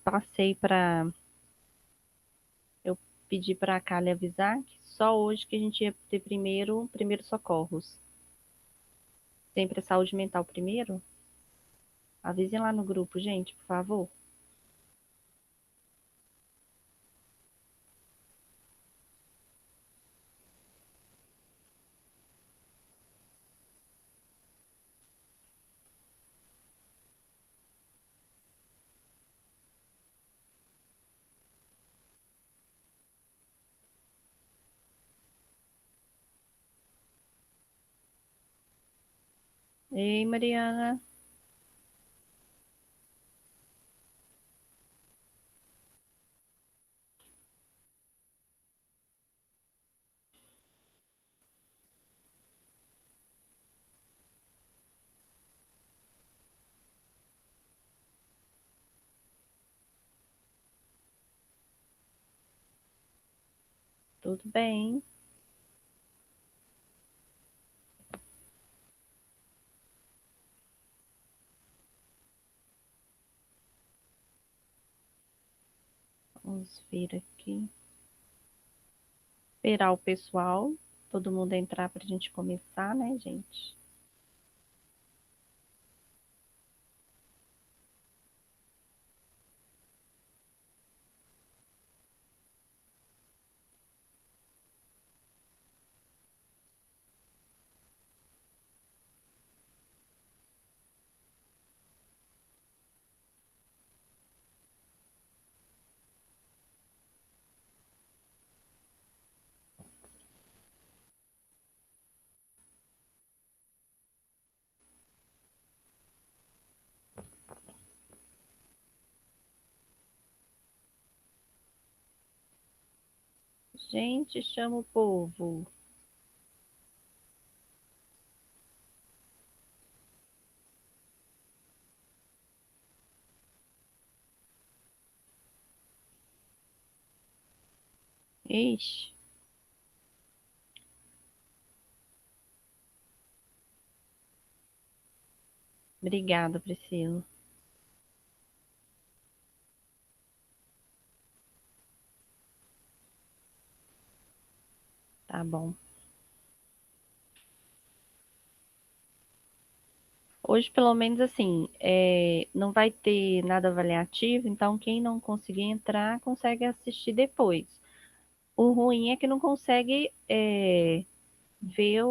passei para. Eu pedi para a Kali avisar que só hoje que a gente ia ter primeiro socorros. Sempre saúde mental primeiro. Avisem lá no grupo, gente, por favor. Ei, Mariana. Tudo bem? Vamos ver aqui. Esperar o pessoal. Todo mundo entrar para a gente começar, né, gente? Gente, chama o povo. Ixi. Obrigada, Priscila. Tá bom. Hoje, pelo menos assim, não vai ter nada avaliativo, então quem não conseguir entrar consegue assistir depois. O ruim é que não consegue ver,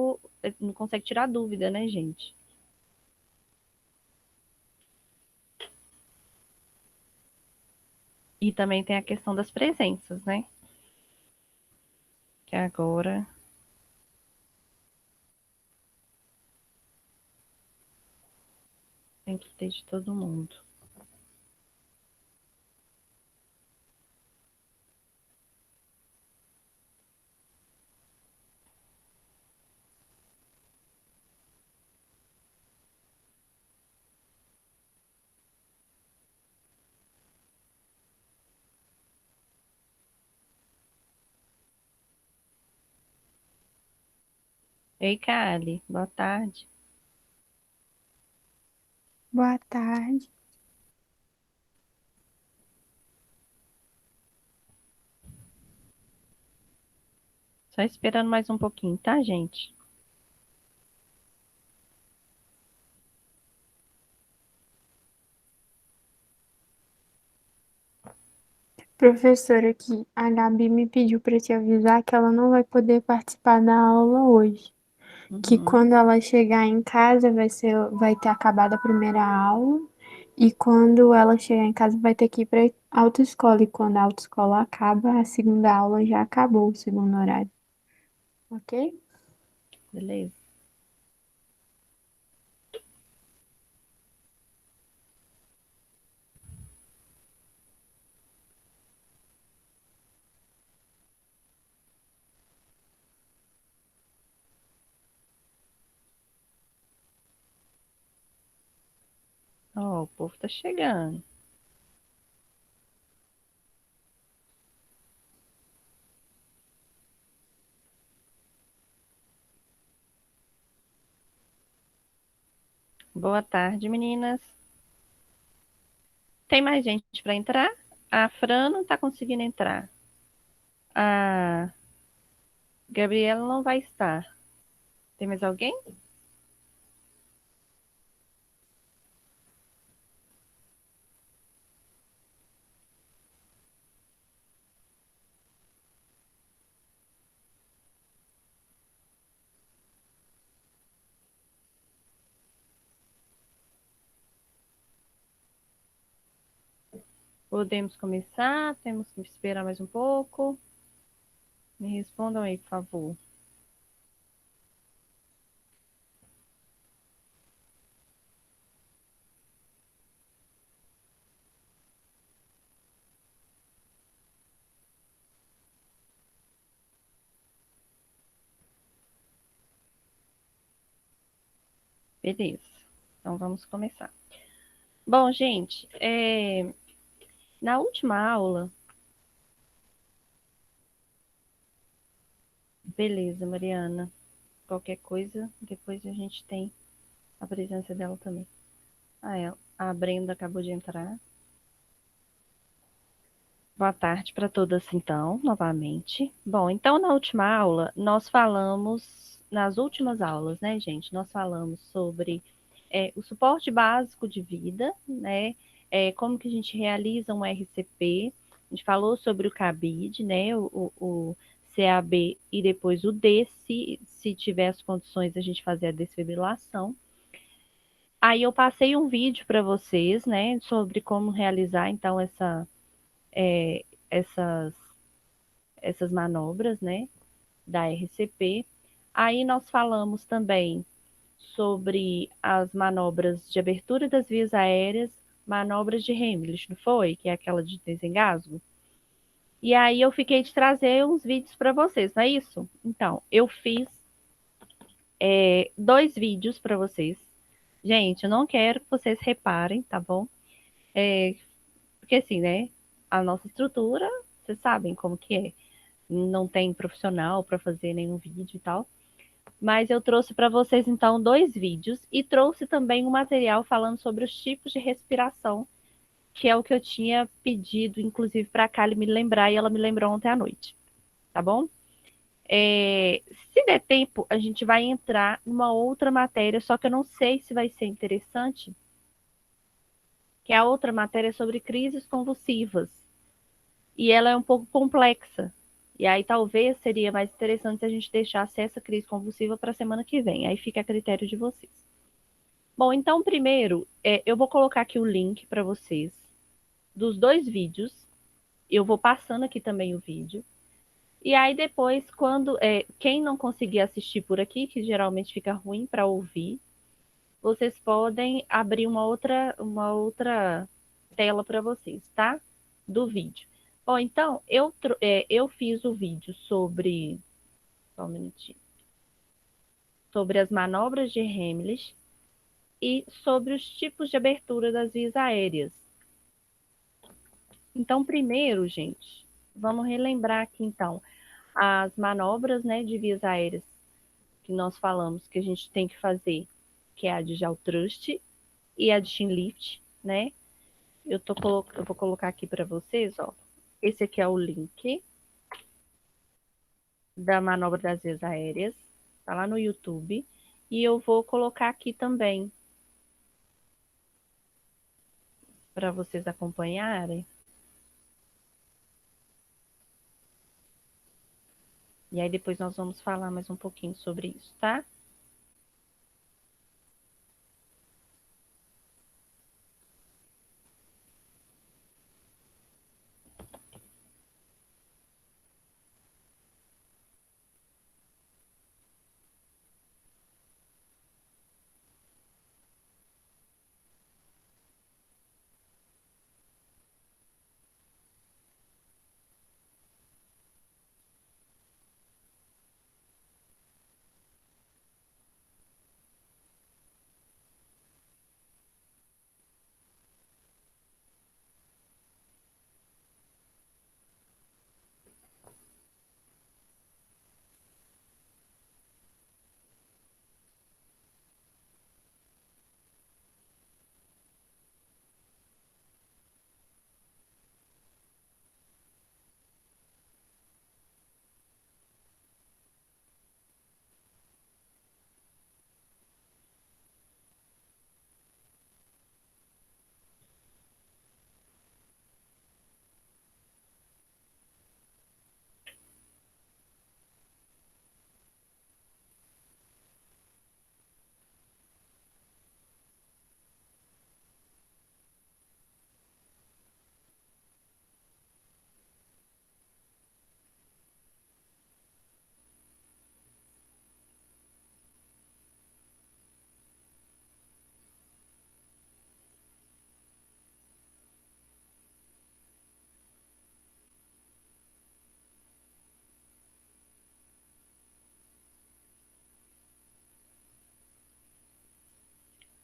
não consegue tirar dúvida, né, gente? E também tem a questão das presenças, né? Que agora tem que ter de todo mundo. Ei, Kali, boa tarde. Boa tarde. Só esperando mais um pouquinho, tá, gente? Professora aqui, a Gabi me pediu para te avisar que ela não vai poder participar da aula hoje. Que Uhum, quando ela chegar em casa vai ter acabado a primeira aula. E quando ela chegar em casa vai ter que ir para autoescola. E quando a autoescola acaba, a segunda aula já acabou, o segundo horário. Ok? beleza. Ó, o povo tá chegando. Boa tarde, meninas. Tem mais gente para entrar? A Fran não tá conseguindo entrar. A Gabriela não vai estar. Tem mais alguém? Podemos começar? Temos que esperar mais um pouco? Me respondam aí, por favor. Beleza. Então vamos começar. Bom, gente, na última aula. Beleza, Mariana. Qualquer coisa, depois a gente tem a presença dela também. A Brenda acabou de entrar. Boa tarde para todas, então, novamente. Bom, então na última aula, nós falamos, nas últimas aulas, né, gente, nós falamos sobre o suporte básico de vida, né, como que a gente realiza um RCP, a gente falou sobre o CABID, né, o CAB e depois o D, se tiver as condições a gente fazer a desfibrilação. Aí eu passei um vídeo para vocês, né, sobre como realizar, então, essas essas manobras, né, da RCP. Aí nós falamos também sobre as manobras de abertura das vias aéreas, manobras de Heimlich, não foi? Que é aquela de desengasgo. E aí eu fiquei de trazer uns vídeos para vocês, não é isso? Então, eu fiz 2 vídeos para vocês. Gente, eu não quero que vocês reparem, tá bom? Porque assim, né? A nossa estrutura, vocês sabem como que é. Não tem profissional para fazer nenhum vídeo e tal. Mas eu trouxe para vocês então 2 vídeos e trouxe também um material falando sobre os tipos de respiração, que é o que eu tinha pedido, inclusive, para a Kali me lembrar e ela me lembrou ontem à noite. Tá bom? Se der tempo, a gente vai entrar numa outra matéria, só que eu não sei se vai ser interessante, que é a outra matéria sobre crises convulsivas. E ela é um pouco complexa. E aí talvez seria mais interessante se a gente deixasse essa crise convulsiva para a semana que vem. Aí fica a critério de vocês. Bom, então primeiro eu vou colocar aqui o link para vocês dos 2 vídeos. Eu vou passando aqui também o vídeo. E aí depois, quando quem não conseguir assistir por aqui, que geralmente fica ruim para ouvir, vocês podem abrir uma outra tela para vocês, tá? Do vídeo. Bom, então, eu fiz o vídeo sobre. Só um minutinho. Sobre as manobras de Heimlich e sobre os tipos de abertura das vias aéreas. Então, primeiro, gente, vamos relembrar aqui, então, as manobras, né, de vias aéreas que nós falamos que a gente tem que fazer, que é a de jaw thrust e a de chin lift, né? Eu vou colocar aqui para vocês, ó. Esse aqui é o link da manobra das vias aéreas, tá lá no YouTube. E eu vou colocar aqui também para vocês acompanharem. E aí depois nós vamos falar mais um pouquinho sobre isso, tá?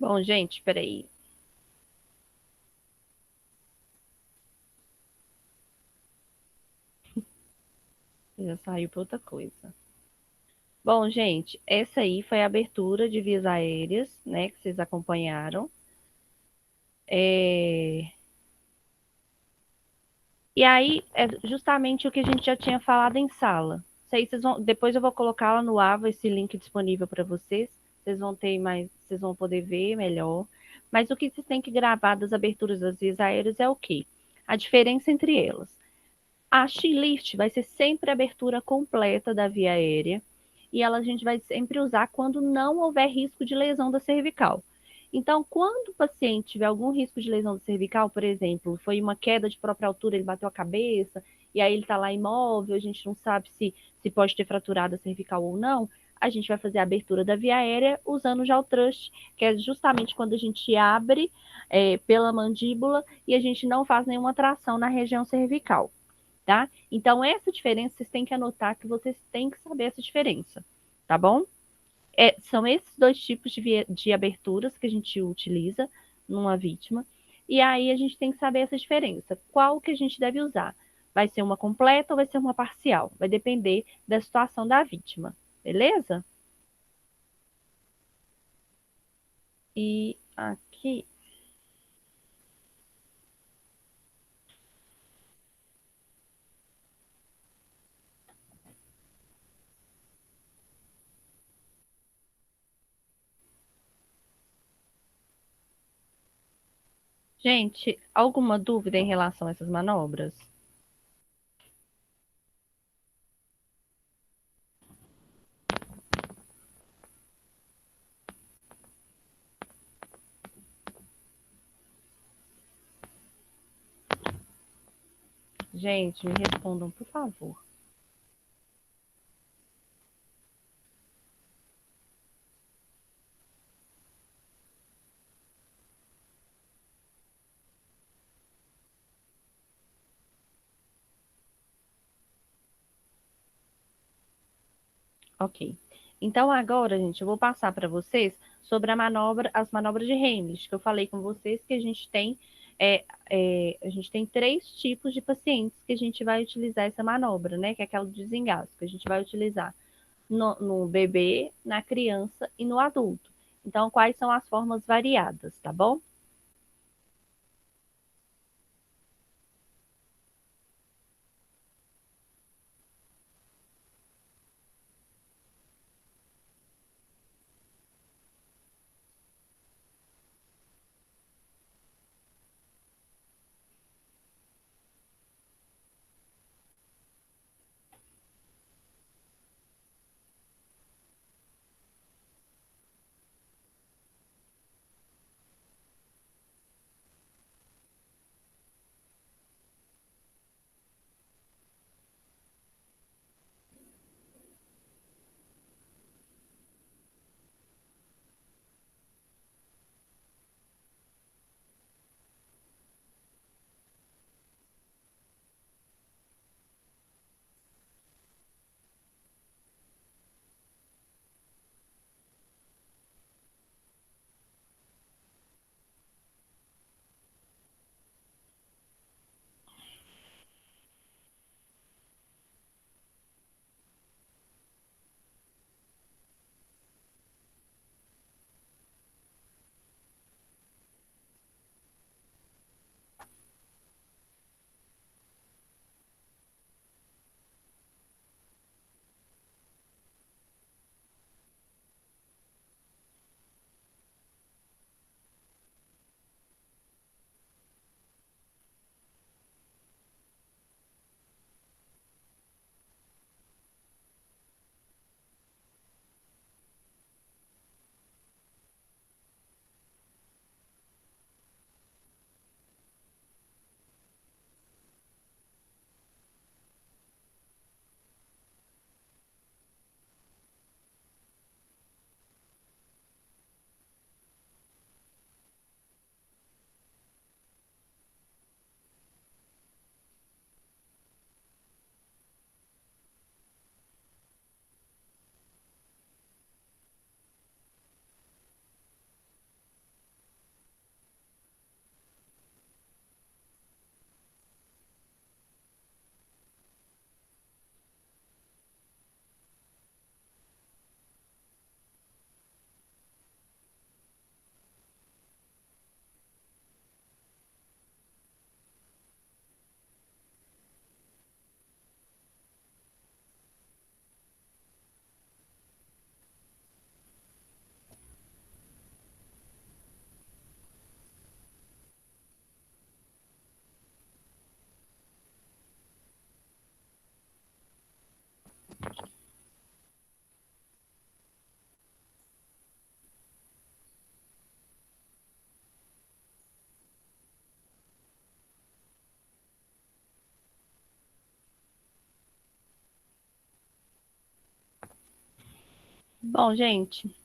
Bom, gente, peraí. Já saiu para outra coisa. Bom, gente, essa aí foi a abertura de vias aéreas, né, que vocês acompanharam. É... E aí, é justamente o que a gente já tinha falado em sala. Isso aí vocês vão... Depois eu vou colocar lá no Ava esse link disponível para vocês. Vocês vão ter mais, vocês vão poder ver melhor. Mas o que vocês têm que gravar das aberturas das vias aéreas é o quê? A diferença entre elas. A Lift vai ser sempre a abertura completa da via aérea e ela a gente vai sempre usar quando não houver risco de lesão da cervical. Então, quando o paciente tiver algum risco de lesão da cervical, por exemplo, foi uma queda de própria altura, ele bateu a cabeça e aí ele está lá imóvel, a gente não sabe se pode ter fraturado a cervical ou não, a gente vai fazer a abertura da via aérea usando o jaw thrust, que é justamente quando a gente abre pela mandíbula e a gente não faz nenhuma tração na região cervical. Tá? Então, essa diferença vocês têm que anotar que vocês têm que saber essa diferença, tá bom? São esses dois tipos de aberturas que a gente utiliza numa vítima. E aí a gente tem que saber essa diferença. Qual que a gente deve usar? Vai ser uma completa ou vai ser uma parcial? Vai depender da situação da vítima, beleza? E aqui, gente, alguma dúvida em relação a essas manobras? Gente, me respondam, por favor. Ok. Então agora, gente, eu vou passar para vocês sobre as manobras de Heimlich, que eu falei com vocês que a gente tem três tipos de pacientes que a gente vai utilizar essa manobra, né? Que é aquela do desengasgo, que a gente vai utilizar no bebê, na criança e no adulto. Então, quais são as formas variadas, tá bom? Bom, gente,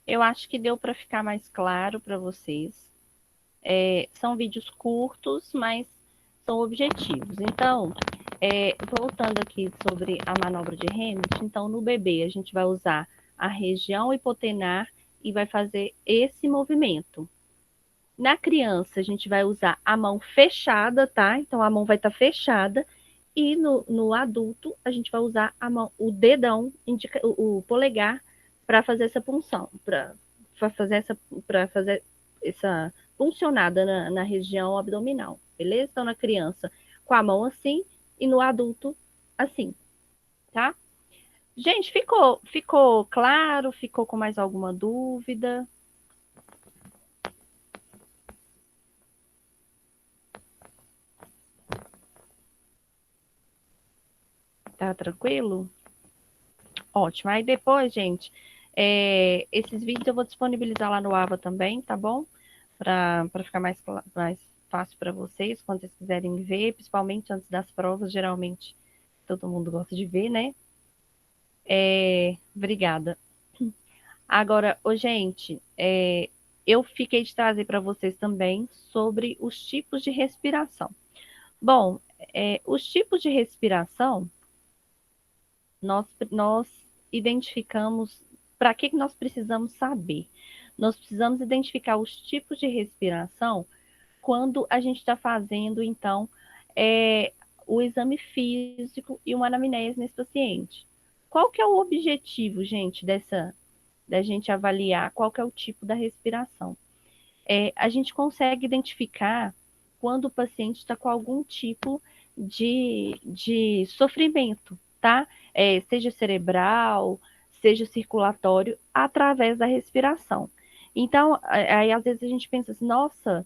eu acho que deu para ficar mais claro para vocês. São vídeos curtos, mas são objetivos. Então, voltando aqui sobre a manobra de Hamilton, então no bebê a gente vai usar a região hipotenar e vai fazer esse movimento. Na criança, a gente vai usar a mão fechada, tá? Então a mão vai estar fechada. E no adulto, a gente vai usar a mão, o dedão, o polegar, para fazer essa punção, para fazer essa puncionada na região abdominal, beleza? Então, na criança, com a mão assim, e no adulto, assim, tá? Gente, ficou claro? Ficou com mais alguma dúvida? Tá tranquilo? Ótimo. Aí depois, gente, esses vídeos eu vou disponibilizar lá no Ava também, tá bom? Para ficar mais fácil para vocês, quando vocês quiserem ver, principalmente antes das provas, geralmente todo mundo gosta de ver, né? Obrigada. Agora, gente, eu fiquei de trazer para vocês também sobre os tipos de respiração. Bom, os tipos de respiração nós identificamos para que nós precisamos saber. Nós precisamos identificar os tipos de respiração quando a gente está fazendo, então, o exame físico e uma anamnese nesse paciente. Qual que é o objetivo, gente, da gente avaliar qual que é o tipo da respiração? A gente consegue identificar quando o paciente está com algum tipo de sofrimento, tá? Seja cerebral, seja circulatório, através da respiração. Então, aí às vezes a gente pensa assim, nossa,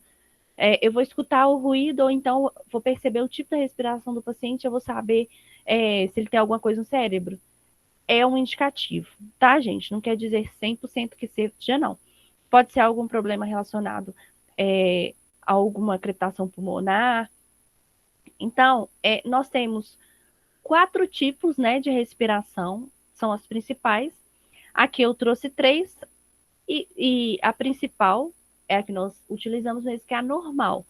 eu vou escutar o ruído, ou então vou perceber o tipo da respiração do paciente, eu vou saber se ele tem alguma coisa no cérebro. É um indicativo, tá, gente? Não quer dizer 100% que seja, não. Pode ser algum problema relacionado a alguma crepitação pulmonar. Então, nós temos 4 tipos, né, de respiração, são as principais. Aqui eu trouxe 3, e a principal é a que nós utilizamos mesmo, que é a normal.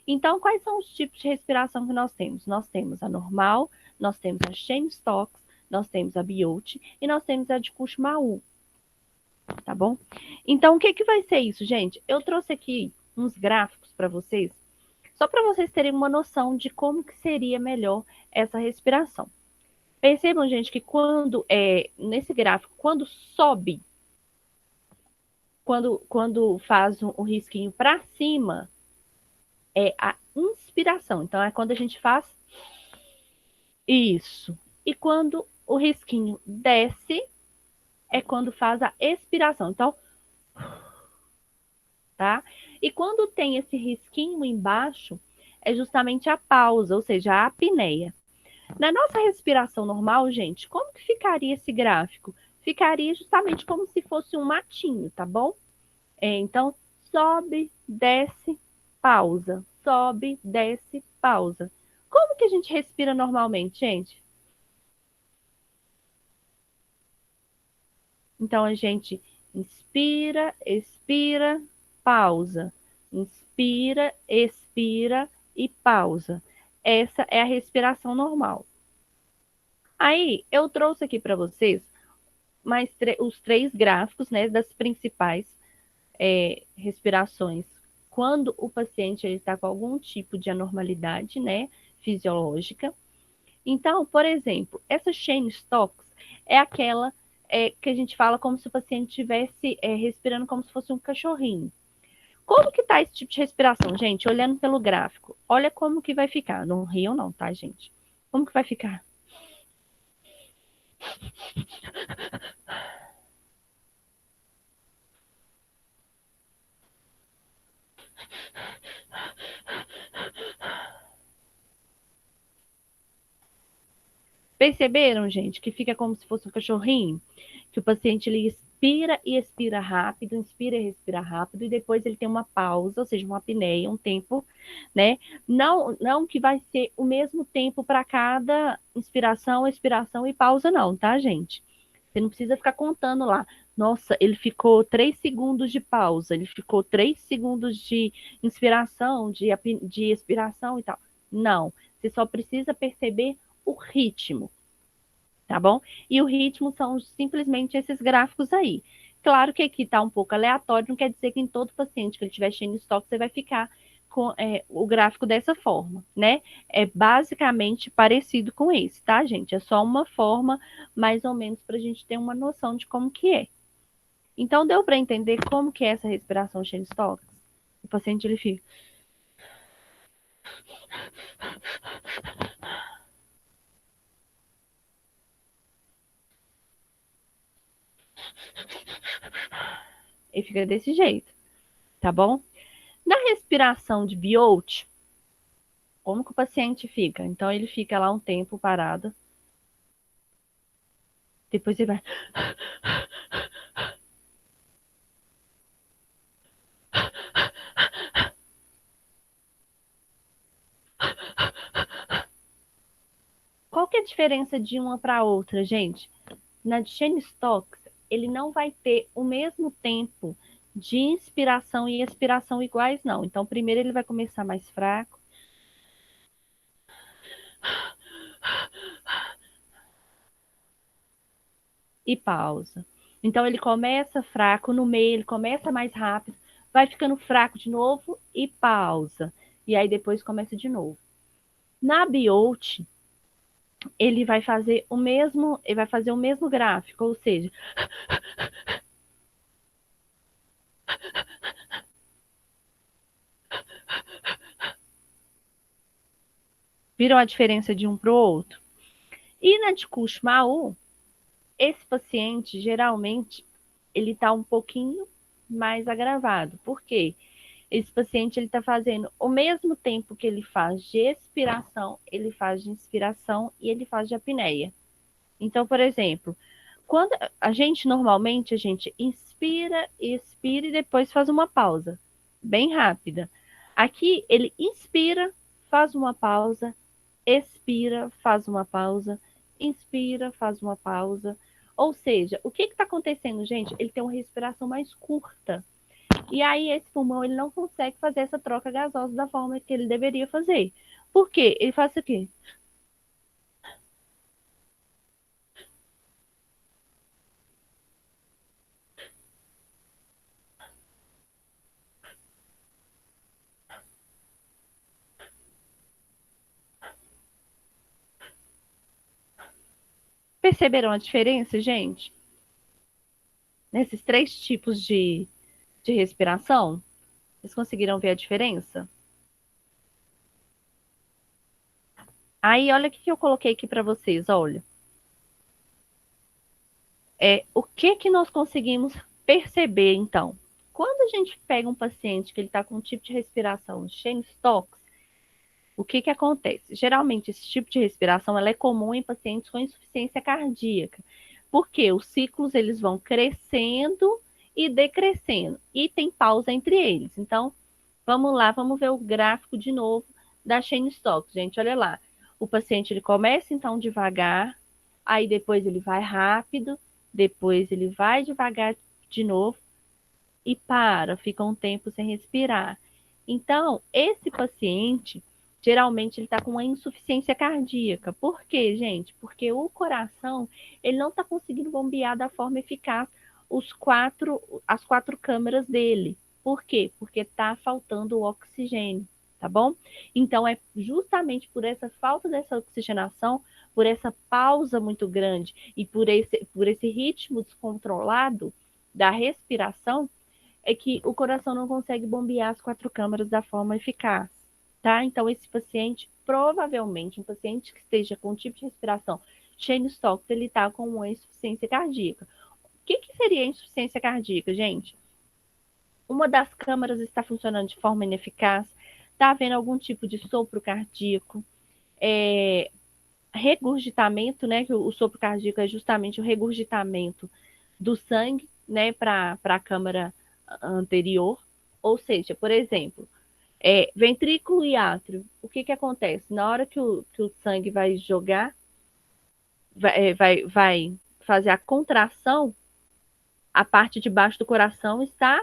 Então, quais são os tipos de respiração que nós temos? Nós temos a normal, nós temos a Cheyne-Stokes, nós temos a Biot e nós temos a de Kussmaul, tá bom? Então, o que, que vai ser isso, gente? Eu trouxe aqui uns gráficos para vocês, só para vocês terem uma noção de como que seria melhor essa respiração. Percebam, gente, que nesse gráfico, quando sobe, quando faz um risquinho para cima, é a inspiração. Então, é quando a gente faz isso. E quando o risquinho desce, é quando faz a expiração. Então, tá? E quando tem esse risquinho embaixo, é justamente a pausa, ou seja, a apneia. Na nossa respiração normal, gente, como que ficaria esse gráfico? Ficaria justamente como se fosse um matinho, tá bom? Então, sobe, desce, pausa. Sobe, desce, pausa. Como que a gente respira normalmente, gente? Então, a gente inspira, expira, pausa. Inspira, expira e pausa. Essa é a respiração normal. Aí, eu trouxe aqui para vocês os 3 gráficos, né, das principais respirações. Quando o paciente está com algum tipo de anormalidade, né, fisiológica. Então, por exemplo, essa Cheyne-Stokes é aquela que a gente fala como se o paciente estivesse respirando como se fosse um cachorrinho. Como que tá esse tipo de respiração, gente? Olhando pelo gráfico, olha como que vai ficar. Não riam não, tá, gente? Como que vai ficar? Perceberam, gente, que fica como se fosse um cachorrinho? Que o paciente ele inspira e expira rápido, inspira e respira rápido, e depois ele tem uma pausa, ou seja, uma apneia, um tempo, né? Não que vai ser o mesmo tempo para cada inspiração, expiração e pausa, não, tá, gente? Você não precisa ficar contando lá. Nossa, ele ficou 3 segundos de pausa, ele ficou 3 segundos de inspiração, de expiração e tal. Não, você só precisa perceber o ritmo, tá bom? E o ritmo são simplesmente esses gráficos aí. Claro que aqui está um pouco aleatório, não quer dizer que em todo paciente que ele estiver cheio de estoque, você vai ficar com o gráfico dessa forma, né? É basicamente parecido com esse, tá, gente? É só uma forma, mais ou menos, para a gente ter uma noção de como que é. Então, deu para entender como que é essa respiração cheia de estoque? O paciente, ele fica... Ele fica desse jeito, tá bom? Na respiração de Biot, como que o paciente fica? Então, ele fica lá um tempo parado. Depois ele vai... Qual que é a diferença de uma para outra, gente? Na de Shane Stokes, ele não vai ter o mesmo tempo de inspiração e expiração iguais, não. Então, primeiro ele vai começar mais fraco. E pausa. Então, ele começa fraco, no meio ele começa mais rápido, vai ficando fraco de novo e pausa. E aí depois começa de novo. Na Biot, ele vai fazer o mesmo gráfico, ou seja, viram a diferença de um para o outro? E na de Kushmau, esse paciente, geralmente, ele está um pouquinho mais agravado. Por quê? Esse paciente ele está fazendo o mesmo tempo que ele faz de expiração, ele faz de inspiração e ele faz de apneia. Então, por exemplo, quando normalmente a gente inspira, expira e depois faz uma pausa, bem rápida. Aqui ele inspira, faz uma pausa, expira, faz uma pausa, inspira, faz uma pausa. Ou seja, o que está acontecendo, gente? Ele tem uma respiração mais curta. E aí esse pulmão ele não consegue fazer essa troca gasosa da forma que ele deveria fazer. Por quê? Ele faz isso aqui. Perceberam a diferença, gente? Nesses 3 tipos de respiração? Vocês conseguiram ver a diferença? Aí, olha o que eu coloquei aqui para vocês, olha. O que nós conseguimos perceber, então? Quando a gente pega um paciente que ele está com um tipo de respiração Cheyne-Stokes, o que acontece? Geralmente, esse tipo de respiração ela é comum em pacientes com insuficiência cardíaca, porque os ciclos eles vão crescendo e decrescendo, e tem pausa entre eles. Então, vamos lá, vamos ver o gráfico de novo da Cheyne-Stokes, gente, olha lá. O paciente ele começa então devagar, aí depois ele vai rápido, depois ele vai devagar de novo e para, fica um tempo sem respirar. Então, esse paciente, geralmente ele está com uma insuficiência cardíaca. Por quê, gente? Porque o coração, ele não está conseguindo bombear da forma eficaz as 4 câmeras dele. Por quê? Porque está faltando o oxigênio, tá bom? Então, é justamente por essa falta dessa oxigenação, por essa pausa muito grande e por esse ritmo descontrolado da respiração, é que o coração não consegue bombear as 4 câmaras da forma eficaz, tá? Então, esse paciente, provavelmente, um paciente que esteja com um tipo de respiração Cheyne-Stokes, ele está com uma insuficiência cardíaca. O que seria insuficiência cardíaca, gente? Uma das câmaras está funcionando de forma ineficaz, está havendo algum tipo de sopro cardíaco, regurgitamento, né? Que o sopro cardíaco é justamente o regurgitamento do sangue, né, para a câmara anterior. Ou seja, por exemplo, ventrículo e átrio. O que acontece? Na hora que o sangue vai jogar, vai fazer a contração, a parte de baixo do coração está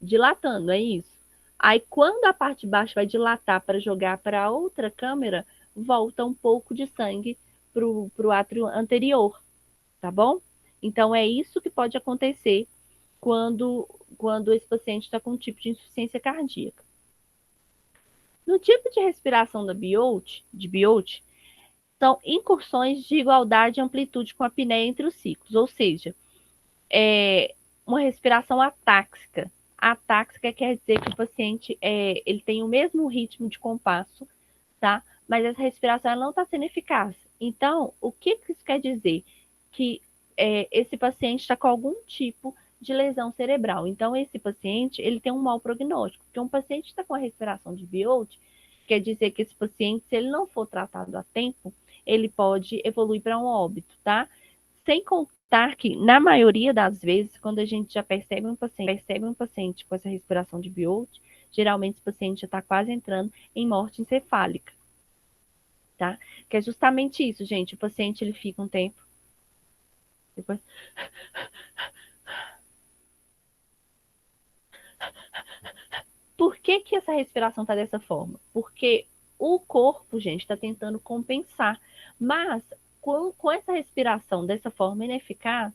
dilatando, é isso. Aí, quando a parte de baixo vai dilatar para jogar para a outra câmera, volta um pouco de sangue para o átrio anterior, tá bom? Então, é isso que pode acontecer quando esse paciente está com um tipo de insuficiência cardíaca. No tipo de respiração de Biot, são incursões de igualdade e amplitude com a apneia entre os ciclos, ou seja, uma respiração atáxica. Atáxica quer dizer que o paciente ele tem o mesmo ritmo de compasso, tá? Mas essa respiração ela não está sendo eficaz. Então, o que isso quer dizer? Que esse paciente está com algum tipo de lesão cerebral. Então, esse paciente ele tem um mau prognóstico. Porque um paciente está com a respiração de Biot, quer dizer que esse paciente, se ele não for tratado a tempo, ele pode evoluir para um óbito, tá? Sem contar que, na maioria das vezes, quando a gente já percebe um paciente com essa respiração de Biot, geralmente esse paciente já está quase entrando em morte encefálica, tá? Que é justamente isso, gente. O paciente ele fica um tempo, depois por que essa respiração está dessa forma? Porque o corpo, gente, está tentando compensar, mas com essa respiração dessa forma ineficaz,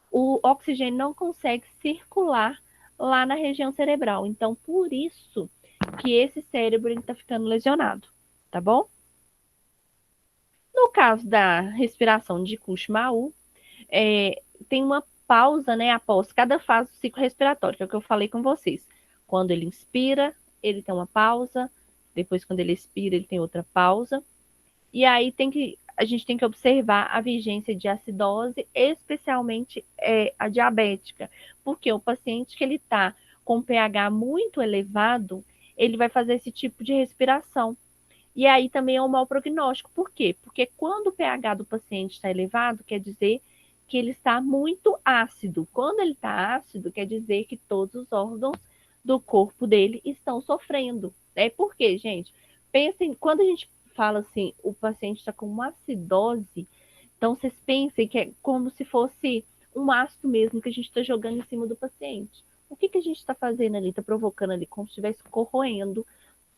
o oxigênio não consegue circular lá na região cerebral. Então, por isso que esse cérebro está ficando lesionado, tá bom? No caso da respiração de Kussmaul, tem uma pausa, né, após cada fase do ciclo respiratório, que é o que eu falei com vocês. Quando ele inspira, ele tem uma pausa, depois quando ele expira, ele tem outra pausa. E aí a gente tem que observar a vigência de acidose, especialmente a diabética, porque o paciente que ele está com pH muito elevado, ele vai fazer esse tipo de respiração. E aí também é um mau prognóstico. Por quê? Porque quando o pH do paciente está elevado, quer dizer que ele está muito ácido. Quando ele está ácido, quer dizer que todos os órgãos do corpo dele estão sofrendo. Por quê, gente? Pensem, quando a gente fala assim, o paciente está com uma acidose, então vocês pensem que é como se fosse um ácido mesmo que a gente está jogando em cima do paciente. O que a gente está fazendo ali? Está provocando ali como se estivesse corroendo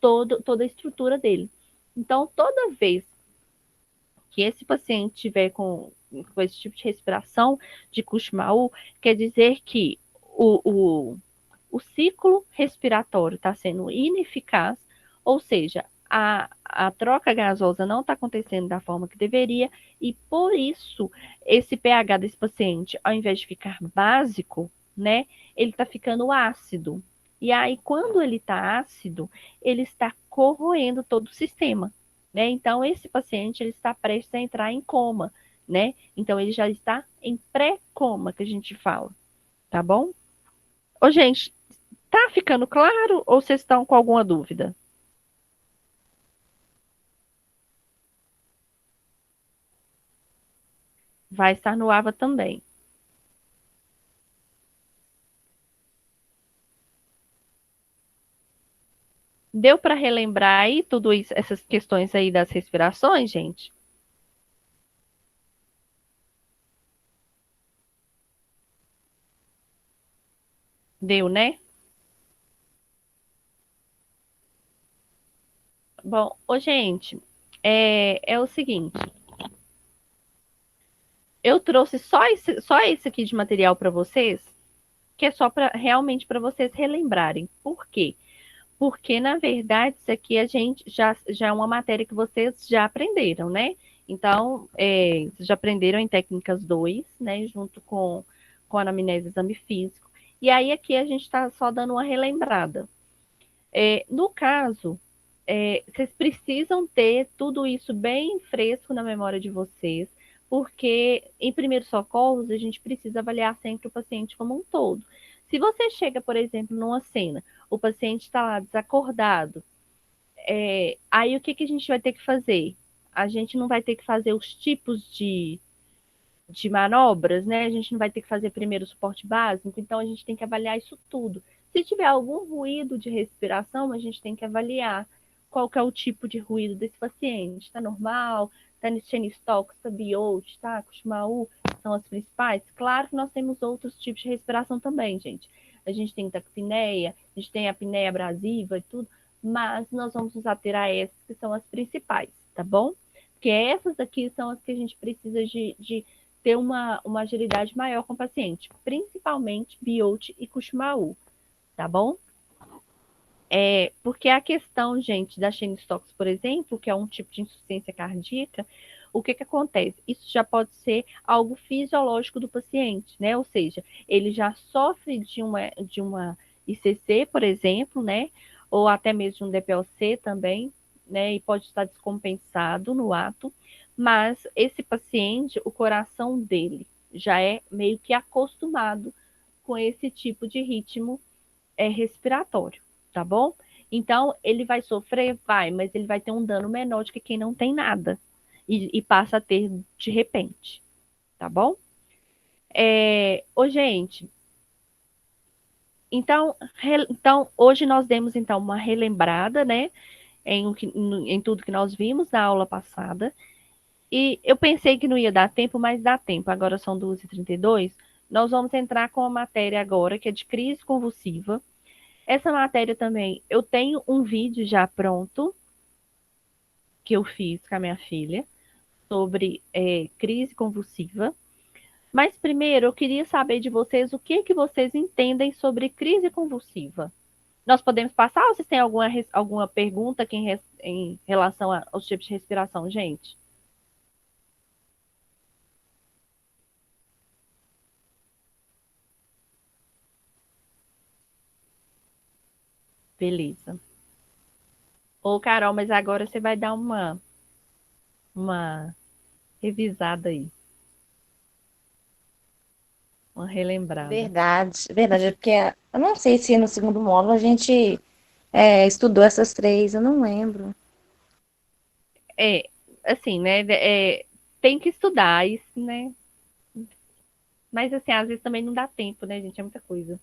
toda a estrutura dele. Então, toda vez que esse paciente tiver com esse tipo de respiração de Kussmaul, quer dizer que o ciclo respiratório está sendo ineficaz, ou seja, a troca gasosa não está acontecendo da forma que deveria, e por isso esse pH desse paciente, ao invés de ficar básico, né, ele está ficando ácido. E aí, quando ele está ácido, ele está corroendo todo o sistema, né? Então, esse paciente ele está prestes a entrar em coma, né? Então, ele já está em pré-coma, que a gente fala, tá bom? Ô, gente, tá ficando claro ou vocês estão com alguma dúvida? Vai estar no AVA também. Deu para relembrar aí tudo isso, essas questões aí das respirações, gente? Deu, né? Bom, ô, gente, é o seguinte. Eu trouxe só esse aqui de material para vocês, que é só para realmente para vocês relembrarem. Por quê? Porque, na verdade, isso aqui a gente já é uma matéria que vocês já aprenderam, né? Então, vocês já aprenderam em técnicas 2, né? Junto com a anamnese e exame físico. E aí, aqui a gente está só dando uma relembrada. No caso, vocês precisam ter tudo isso bem fresco na memória de vocês, porque em primeiros socorros a gente precisa avaliar sempre o paciente como um todo. Se você chega, por exemplo, numa cena, o paciente está lá desacordado, aí o que a gente vai ter que fazer? A gente não vai ter que fazer os tipos de manobras, né? A gente não vai ter que fazer primeiro o suporte básico, então a gente tem que avaliar isso tudo. Se tiver algum ruído de respiração, a gente tem que avaliar qual que é o tipo de ruído desse paciente. Está normal? Está Stenostox, está Biot, está Kushmaul, são as principais. Claro que nós temos outros tipos de respiração também, gente. A gente tem taquipneia, a gente tem a apneia abrasiva e tudo, mas nós vamos nos ater a essas que são as principais, tá bom? Porque essas aqui são as que a gente precisa de ter uma agilidade maior com o paciente, principalmente Biot e Kushmaul, tá bom? Porque a questão, gente, da Stenostox, por exemplo, que é um tipo de insuficiência cardíaca, o que acontece? Isso já pode ser algo fisiológico do paciente, né? Ou seja, ele já sofre de uma ICC, por exemplo, né? Ou até mesmo de um DPOC também, né? E pode estar descompensado no ato, mas esse paciente, o coração dele já é meio que acostumado com esse tipo de ritmo respiratório, tá bom? Então, ele vai sofrer? Vai, mas ele vai ter um dano menor do que quem não tem nada e passa a ter de repente, tá bom? Gente, então, hoje nós demos então uma relembrada, né, em tudo que nós vimos na aula passada. E eu pensei que não ia dar tempo, mas dá tempo. Agora são 2h32. Nós vamos entrar com a matéria agora, que é de crise convulsiva. Essa matéria também, eu tenho um vídeo já pronto, que eu fiz com a minha filha, sobre crise convulsiva. Mas primeiro eu queria saber de vocês o que vocês entendem sobre crise convulsiva. Nós podemos passar ou vocês têm alguma pergunta em relação aos tipos de respiração, gente? Beleza. Ô, Carol, mas agora você vai dar uma revisada aí, uma relembrada. Verdade, verdade, porque eu não sei se no segundo módulo a gente estudou essas três, eu não lembro. É, assim, né? Tem que estudar isso, né? Mas assim, às vezes também não dá tempo, né, gente? É muita coisa.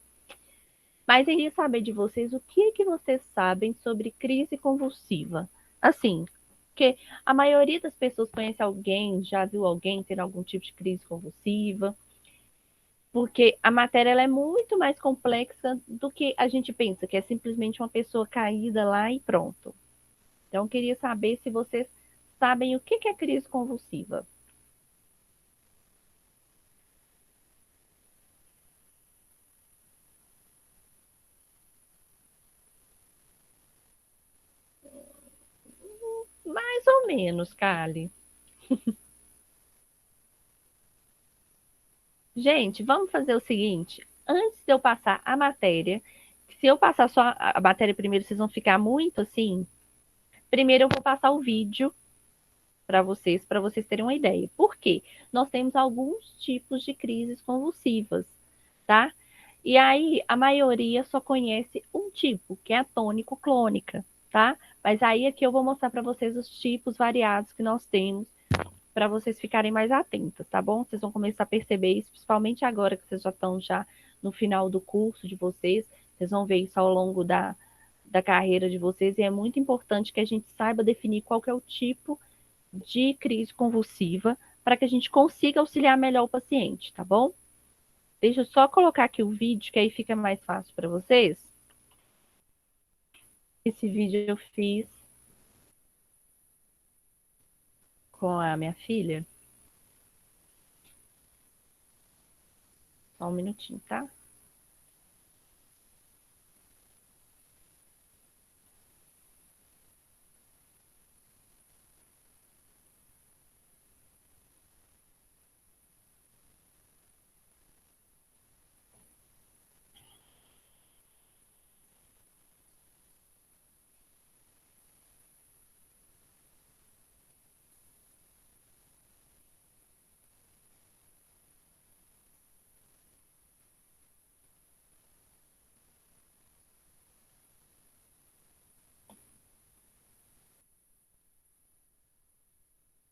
Mas eu queria saber de vocês o que vocês sabem sobre crise convulsiva. Assim, porque a maioria das pessoas conhece alguém, já viu alguém ter algum tipo de crise convulsiva, porque a matéria ela é muito mais complexa do que a gente pensa, que é simplesmente uma pessoa caída lá e pronto. Então, eu queria saber se vocês sabem o que é crise convulsiva. Mais ou menos, Kali. Gente, vamos fazer o seguinte: antes de eu passar a matéria, se eu passar só a matéria primeiro, vocês vão ficar muito assim. Primeiro eu vou passar o vídeo para vocês terem uma ideia. Por quê? Nós temos alguns tipos de crises convulsivas, tá? E aí a maioria só conhece um tipo, que é a tônico-clônica, tá? Mas aí aqui eu vou mostrar para vocês os tipos variados que nós temos para vocês ficarem mais atentos, tá bom? Vocês vão começar a perceber isso, principalmente agora que vocês já estão já no final do curso de vocês, vocês vão ver isso ao longo da carreira de vocês, e é muito importante que a gente saiba definir qual que é o tipo de crise convulsiva para que a gente consiga auxiliar melhor o paciente, tá bom? Deixa eu só colocar aqui o vídeo, que aí fica mais fácil para vocês. Esse vídeo eu fiz com a minha filha. Só um minutinho, tá?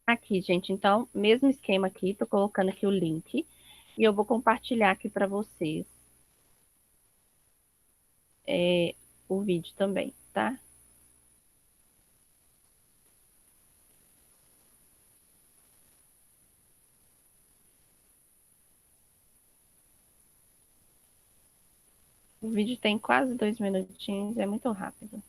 Aqui, gente, então, mesmo esquema aqui, tô colocando aqui o link e eu vou compartilhar aqui para vocês o vídeo também, tá? O vídeo tem quase 2 minutinhos, é muito rápido.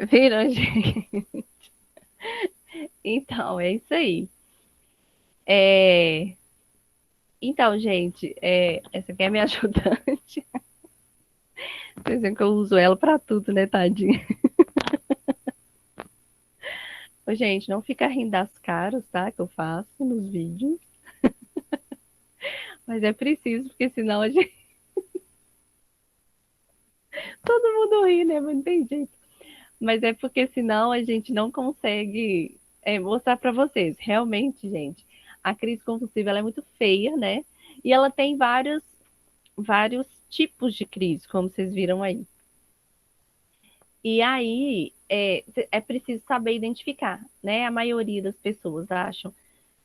Viram, gente? Então, é isso aí. Então, gente, essa aqui é a minha ajudante. Vocês veem que eu uso ela pra tudo, né, tadinha? Ô, gente, não fica rindo das caras, tá? Que eu faço nos vídeos. Mas é preciso, porque senão a gente. Todo mundo ri, né? Mas não tem jeito. Mas é porque senão a gente não consegue mostrar para vocês. Realmente, gente, a crise convulsiva ela é muito feia, né? E ela tem vários tipos de crise, como vocês viram aí. E aí é preciso saber identificar, né? A maioria das pessoas acham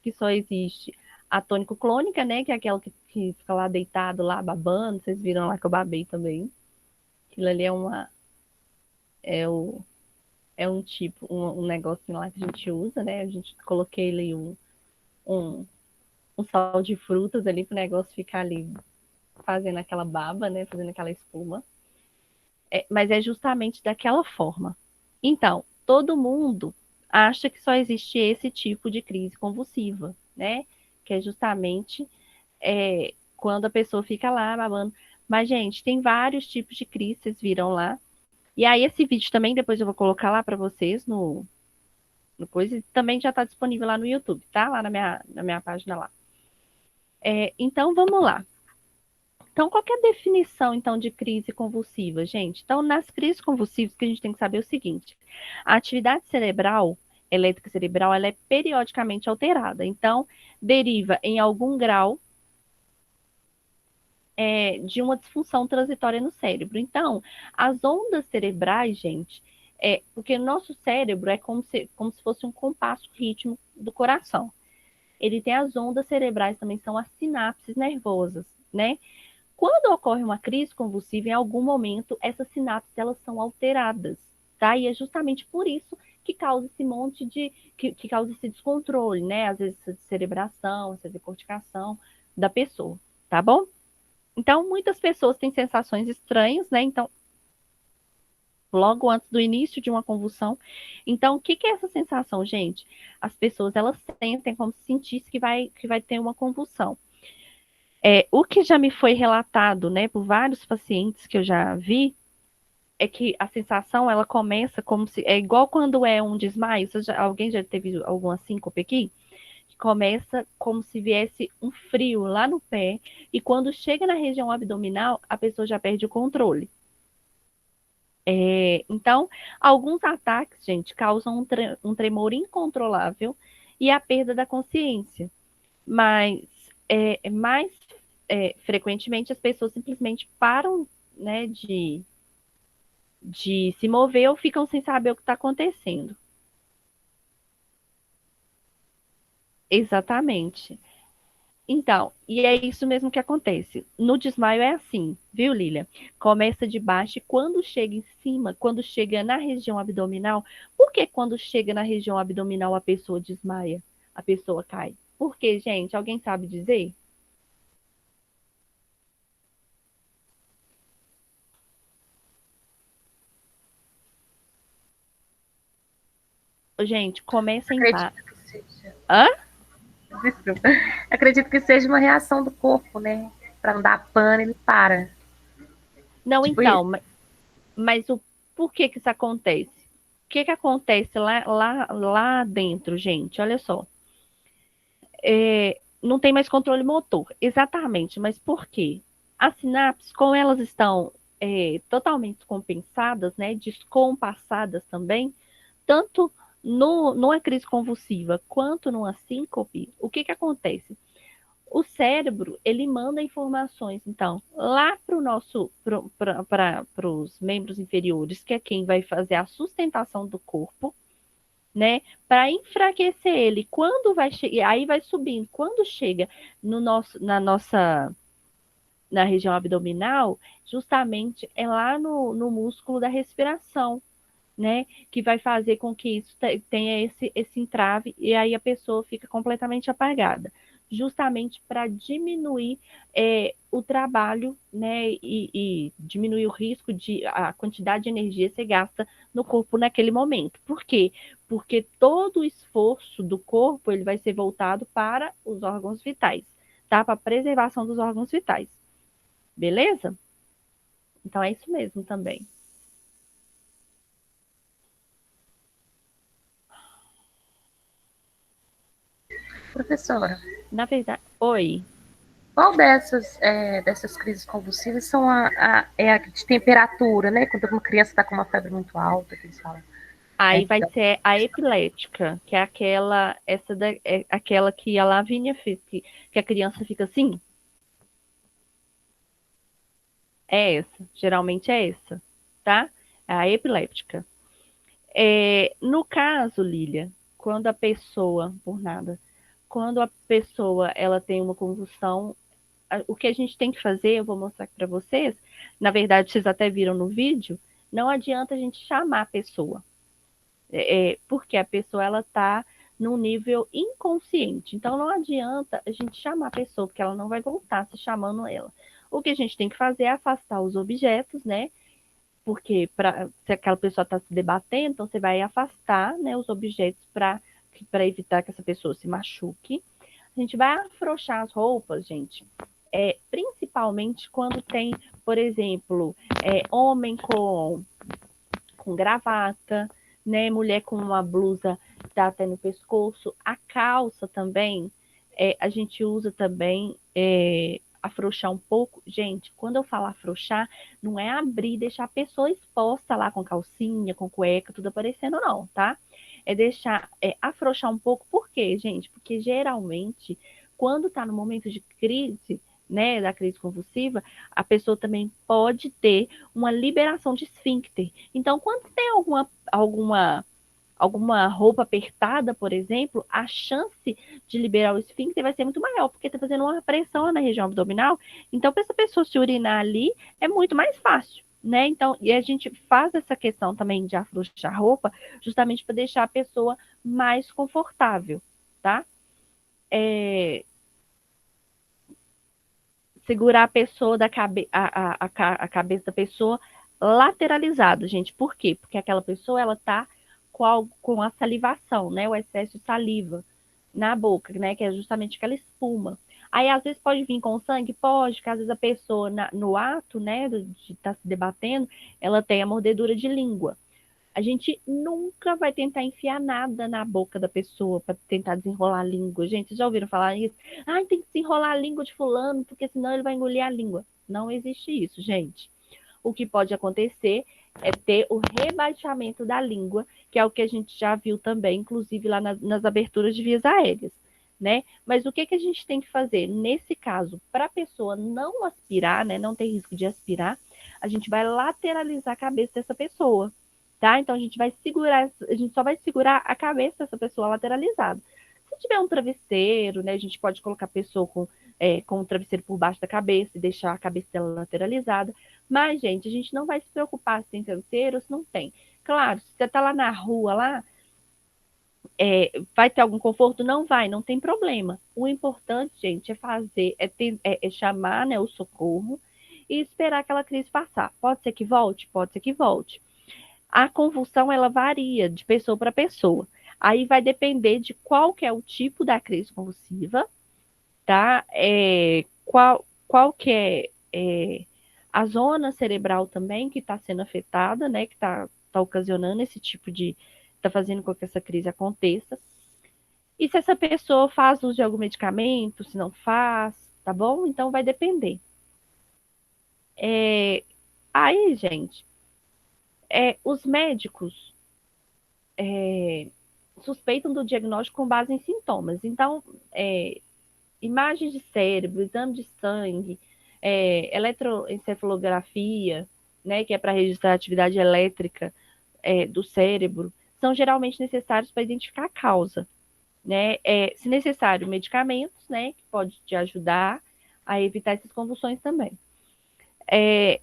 que só existe a tônico-clônica, né? Que é aquela que fica lá deitado, lá babando. Vocês viram lá que eu babei também. Aquilo ali é um tipo, um negocinho lá que a gente usa, né? A gente coloquei ali um, um sal de frutas ali para o negócio ficar ali fazendo aquela baba, né? Fazendo aquela espuma. Mas é justamente daquela forma. Então, todo mundo acha que só existe esse tipo de crise convulsiva, né? Que é justamente quando a pessoa fica lá babando. Mas, gente, tem vários tipos de crise, vocês viram lá. E aí, esse vídeo também, depois eu vou colocar lá para vocês no coisa, e também já está disponível lá no YouTube, tá? Lá na minha página lá. Então, vamos lá. Então, qual que é a definição, então, de crise convulsiva, gente? Então, nas crises convulsivas, que a gente tem que saber é o seguinte: a atividade cerebral, elétrica cerebral, ela é periodicamente alterada. Então, deriva em algum grau de uma disfunção transitória no cérebro. Então, as ondas cerebrais, gente, porque o nosso cérebro é como se fosse um compasso rítmico do coração. Ele tem as ondas cerebrais, também são as sinapses nervosas, né? Quando ocorre uma crise convulsiva, em algum momento, essas sinapses elas são alteradas, tá? E é justamente por isso que causa esse monte de... que causa esse descontrole, né? Às vezes, essa descerebração, essa decorticação da pessoa, tá bom? Então, muitas pessoas têm sensações estranhas, né? Então, logo antes do início de uma convulsão. Então, o que é essa sensação, gente? As pessoas, elas sentem como se sentisse que vai ter uma convulsão. O que já me foi relatado, né, por vários pacientes que eu já vi, é que a sensação, ela começa como se... É igual quando é um desmaio. Alguém já teve alguma síncope aqui? começa como se viesse um frio lá no pé, e quando chega na região abdominal, a pessoa já perde o controle. Então, alguns ataques, gente, causam um tremor incontrolável e a perda da consciência. Mas, mais frequentemente, as pessoas simplesmente param, né, de se mover ou ficam sem saber o que está acontecendo. Exatamente. Então, e é isso mesmo que acontece. No desmaio é assim, viu, Lília? Começa de baixo e quando chega em cima, quando chega na região abdominal, por que quando chega na região abdominal a pessoa desmaia? A pessoa cai? Por quê, gente? Alguém sabe dizer? Gente, começa embaixo. Acredito que seja. Hã? Desculpa. Acredito que seja uma reação do corpo, né? Para não dar pano, ele para. Não, Tipo então, isso. mas por que que isso acontece? O que que acontece lá dentro, gente? Olha só. Não tem mais controle motor, exatamente, mas por quê? As sinapses, como elas estão totalmente compensadas, né, descompassadas também, tanto numa crise convulsiva quanto numa síncope, o que que acontece? O cérebro, ele manda informações, então, lá para o nosso, para os membros inferiores, que é quem vai fazer a sustentação do corpo, né? Para enfraquecer ele. Quando vai chegar, aí vai subindo. Quando chega na região abdominal, justamente é lá no músculo da respiração, né? Que vai fazer com que isso tenha esse entrave e aí a pessoa fica completamente apagada. Justamente para diminuir o trabalho, né? E diminuir o risco de a quantidade de energia ser gasta no corpo naquele momento. Por quê? Porque todo o esforço do corpo ele vai ser voltado para os órgãos vitais, tá? Para a preservação dos órgãos vitais. Beleza? Então é isso mesmo também. Professora, Na verdade, oi. qual dessas crises convulsivas são a de temperatura, né? Quando uma criança está com uma febre muito alta, que eles falam. Aí vai ser a epilética, que é aquela que a Lavínia fez, que a criança fica assim. É essa, geralmente é essa, tá? É a epiléptica. No caso, Lília, quando a pessoa, por nada, quando a pessoa ela tem uma convulsão, o que a gente tem que fazer, eu vou mostrar aqui para vocês, na verdade vocês até viram no vídeo, não adianta a gente chamar a pessoa, porque a pessoa ela está num nível inconsciente. Então não adianta a gente chamar a pessoa, porque ela não vai voltar se chamando ela. O que a gente tem que fazer é afastar os objetos, né? Porque se aquela pessoa está se debatendo, então você vai afastar, né, os objetos para evitar que essa pessoa se machuque. A gente vai afrouxar as roupas, gente, principalmente quando tem, por exemplo, homem com gravata, né? Mulher com uma blusa que tá até no pescoço. A calça também, a gente usa também afrouxar um pouco. Gente, quando eu falo afrouxar, não é abrir e deixar a pessoa exposta lá com calcinha, com cueca, tudo aparecendo, não, tá? É deixar afrouxar um pouco. Por quê, gente? Porque geralmente, quando tá no momento de crise, né, da crise convulsiva, a pessoa também pode ter uma liberação de esfíncter. Então, quando tem alguma roupa apertada, por exemplo, a chance de liberar o esfíncter vai ser muito maior, porque está fazendo uma pressão na região abdominal. Então, para essa pessoa se urinar ali, é muito mais fácil, né? Então, e a gente faz essa questão também de afrouxar a roupa, justamente para deixar a pessoa mais confortável, tá? Segurar a pessoa a cabeça da pessoa lateralizado, gente. Por quê? Porque aquela pessoa ela tá com a salivação, né? O excesso de saliva na boca, né? Que é justamente aquela espuma. Aí, às vezes, pode vir com sangue? Pode, porque às vezes a pessoa, no ato, né, de estar se debatendo, ela tem a mordedura de língua. A gente nunca vai tentar enfiar nada na boca da pessoa para tentar desenrolar a língua. Gente, vocês já ouviram falar isso? Ah, tem que desenrolar a língua de fulano, porque senão ele vai engolir a língua. Não existe isso, gente. O que pode acontecer é ter o rebaixamento da língua, que é o que a gente já viu também, inclusive lá nas aberturas de vias aéreas, né? Mas o que a gente tem que fazer? Nesse caso, para a pessoa não aspirar, né, não ter risco de aspirar, a gente vai lateralizar a cabeça dessa pessoa, tá? Então a gente só vai segurar a cabeça dessa pessoa lateralizada. Se tiver um travesseiro, né, a gente pode colocar a pessoa com o travesseiro por baixo da cabeça e deixar a cabeça dela lateralizada. Mas, gente, a gente não vai se preocupar se tem travesseiro ou se não tem. Claro, se você está lá na rua, vai ter algum conforto? Não vai, não tem problema. O importante, gente, é chamar, né, o socorro e esperar aquela crise passar. Pode ser que volte? Pode ser que volte. A convulsão, ela varia de pessoa para pessoa. Aí vai depender de qual que é o tipo da crise convulsiva, tá? Qual que é a zona cerebral também que está sendo afetada, né? Que está ocasionando esse tipo está fazendo com que essa crise aconteça. E se essa pessoa faz uso de algum medicamento, se não faz, tá bom? Então vai depender. Aí, gente, os médicos suspeitam do diagnóstico com base em sintomas. Então, imagens de cérebro, exame de sangue, eletroencefalografia, né, que é para registrar a atividade elétrica do cérebro, são geralmente necessários para identificar a causa. Né? Se necessário, medicamentos, né, que pode te ajudar a evitar essas convulsões também.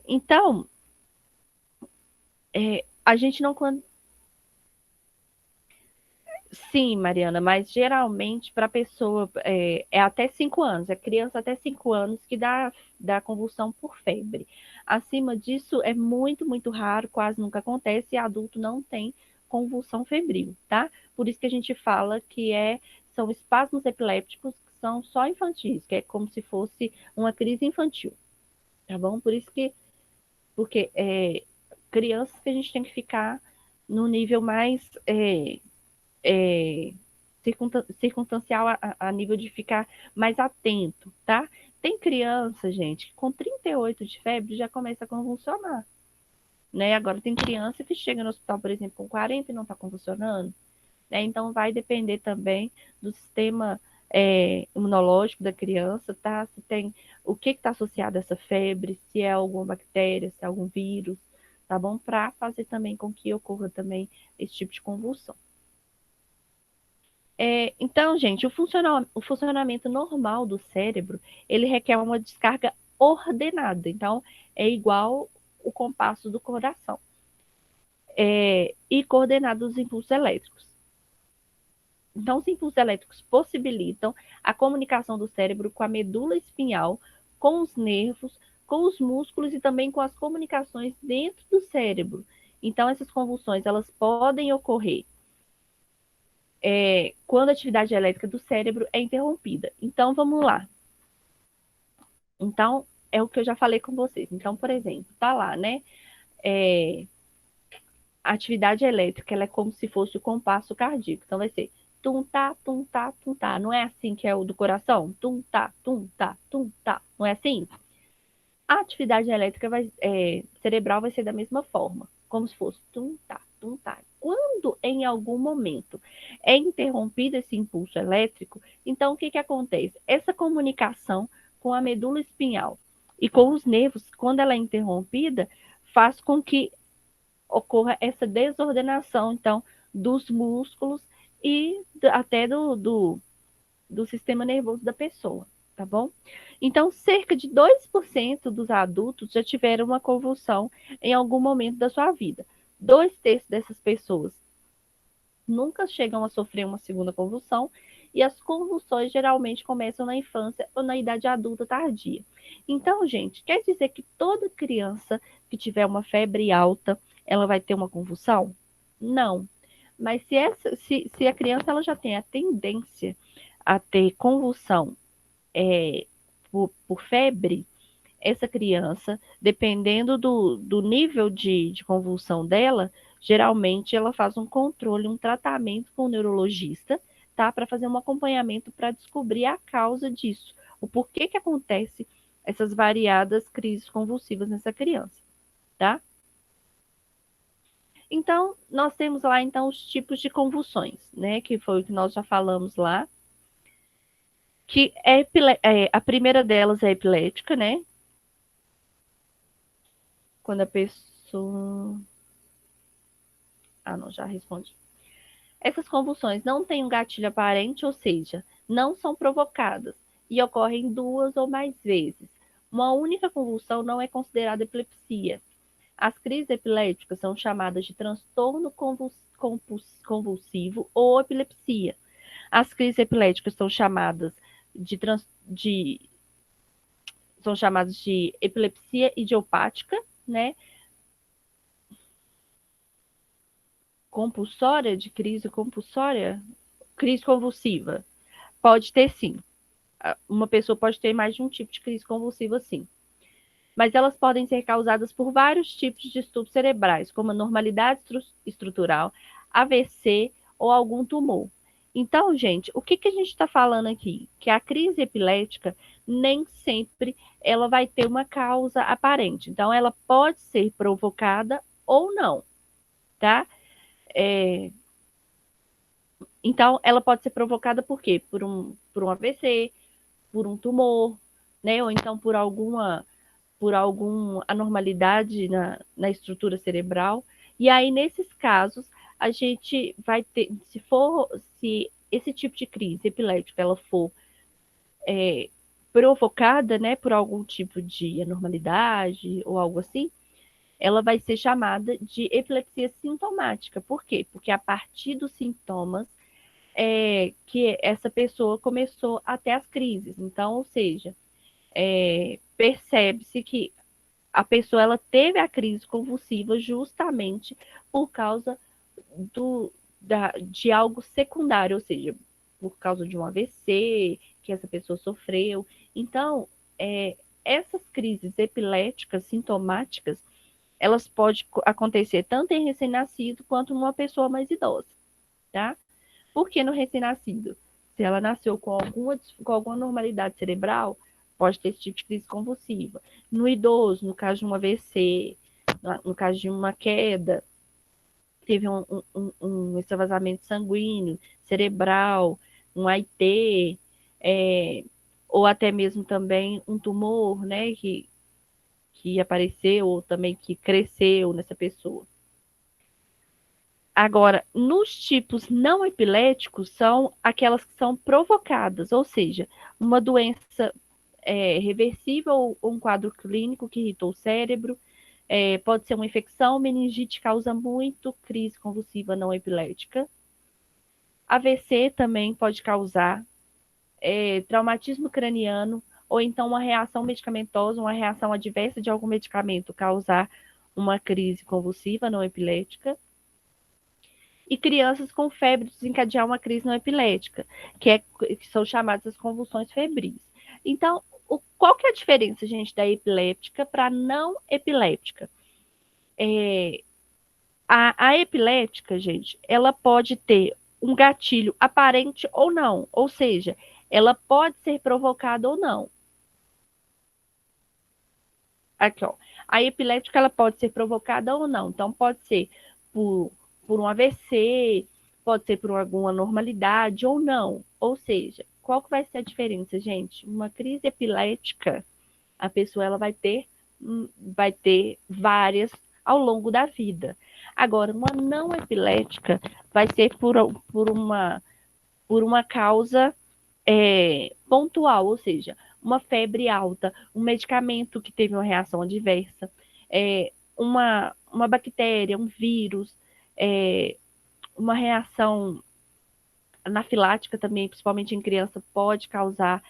Então, a gente não... Sim, Mariana, mas geralmente para a pessoa até 5 anos, é criança até 5 anos que dá convulsão por febre. Acima disso é muito, muito raro, quase nunca acontece, e adulto não tem convulsão febril, tá? Por isso que a gente fala que são espasmos epilépticos que são só infantis, que é como se fosse uma crise infantil, tá bom? Porque crianças que a gente tem que ficar no nível mais circunstancial a nível de ficar mais atento, tá? Tem criança, gente, que com 38 de febre já começa a convulsionar, né? Agora tem criança que chega no hospital, por exemplo, com 40 e não está convulsionando, né? Então vai depender também do sistema imunológico da criança, tá? Se tem o que está associado a essa febre, se é alguma bactéria, se é algum vírus, tá bom? Para fazer também com que ocorra também esse tipo de convulsão. Então, gente, o funcionamento normal do cérebro, ele requer uma descarga ordenada. Então, é igual o compasso do coração. E coordenado dos impulsos elétricos. Então, os impulsos elétricos possibilitam a comunicação do cérebro com a medula espinhal, com os nervos, com os músculos e também com as comunicações dentro do cérebro. Então, essas convulsões, elas podem ocorrer quando a atividade elétrica do cérebro é interrompida. Então, vamos lá. Então, é o que eu já falei com vocês. Então, por exemplo, tá lá, né? A atividade elétrica, ela é como se fosse o compasso cardíaco. Então, vai ser tum-tá, tum-tá, tum-tá. Não é assim que é o do coração? Tum-tá, tum-tá, tum-tá. Não é assim? A atividade elétrica cerebral vai ser da mesma forma. Como se fosse tum-tá, tum-tá. Quando em algum momento é interrompido esse impulso elétrico, então o que acontece? Essa comunicação com a medula espinhal e com os nervos, quando ela é interrompida, faz com que ocorra essa desordenação, então, dos músculos e até do sistema nervoso da pessoa, tá bom? Então, cerca de 2% dos adultos já tiveram uma convulsão em algum momento da sua vida. 2/3 dessas pessoas nunca chegam a sofrer uma segunda convulsão, e as convulsões geralmente começam na infância ou na idade adulta tardia. Então, gente, quer dizer que toda criança que tiver uma febre alta, ela vai ter uma convulsão? Não. Mas se a criança ela já tem a tendência a ter convulsão por febre, essa criança, dependendo do nível de convulsão dela, geralmente ela faz um controle, um tratamento com o neurologista, tá? Para fazer um acompanhamento para descobrir a causa disso, o porquê que acontece essas variadas crises convulsivas nessa criança, tá? Então, nós temos lá, então, os tipos de convulsões, né? Que foi o que nós já falamos lá. Que a primeira delas é epilética, né? Quando a pessoa... Ah, não, já respondi. Essas convulsões não têm um gatilho aparente, ou seja, não são provocadas e ocorrem 2 ou mais vezes. Uma única convulsão não é considerada epilepsia. As crises epiléticas são chamadas de transtorno convulsivo ou epilepsia. As crises epiléticas são chamadas de epilepsia idiopática, né? Compulsória, de crise compulsória, crise convulsiva. Pode ter sim. Uma pessoa pode ter mais de um tipo de crise convulsiva, sim. Mas elas podem ser causadas por vários tipos de distúrbios cerebrais, como anormalidade estrutural, AVC ou algum tumor. Então, gente, o que a gente está falando aqui? Que a crise epilética nem sempre ela vai ter uma causa aparente. Então, ela pode ser provocada ou não, tá? Então, ela pode ser provocada por quê? Por um AVC, por um tumor, né? Ou então por alguma anormalidade na estrutura cerebral. E aí, nesses casos, a gente vai ter, se esse tipo de crise epilética ela for provocada, né, por algum tipo de anormalidade ou algo assim, ela vai ser chamada de epilepsia sintomática. Por quê? Porque a partir dos sintomas que essa pessoa começou a ter as crises. Então, ou seja, percebe-se que a pessoa ela teve a crise convulsiva justamente por causa de algo secundário, ou seja, por causa de um AVC que essa pessoa sofreu. Então, essas crises epiléticas sintomáticas, elas podem acontecer tanto em recém-nascido quanto numa pessoa mais idosa, tá? Por que no recém-nascido? Se ela nasceu com alguma normalidade cerebral, pode ter esse tipo de crise convulsiva. No idoso, no caso de um AVC, no caso de uma queda, teve um extravasamento sanguíneo, cerebral, um AIT, ou até mesmo também um tumor, né, que apareceu, ou também que cresceu nessa pessoa. Agora, nos tipos não epiléticos, são aquelas que são provocadas, ou seja, uma doença reversível ou um quadro clínico que irritou o cérebro, pode ser uma infecção, meningite causa muito crise convulsiva não epilética. AVC também pode causar traumatismo craniano, ou então uma reação medicamentosa, uma reação adversa de algum medicamento causar uma crise convulsiva não epilética. E crianças com febre desencadear uma crise não epilética, que são chamadas as convulsões febris. Então, qual que é a diferença, gente, da epiléptica para não epiléptica? A epilética, gente, ela pode ter um gatilho aparente ou não, ou seja, ela pode ser provocada ou não. Aqui, ó. A epilética ela pode ser provocada ou não. Então, pode ser por um AVC, pode ser por alguma anormalidade ou não. Ou seja, qual que vai ser a diferença, gente? Uma crise epilética, a pessoa ela vai ter várias ao longo da vida. Agora, uma não epilética vai ser por uma causa pontual, ou seja, uma febre alta, um medicamento que teve uma reação adversa, uma bactéria, um vírus, uma reação anafilática também, principalmente em criança, pode causar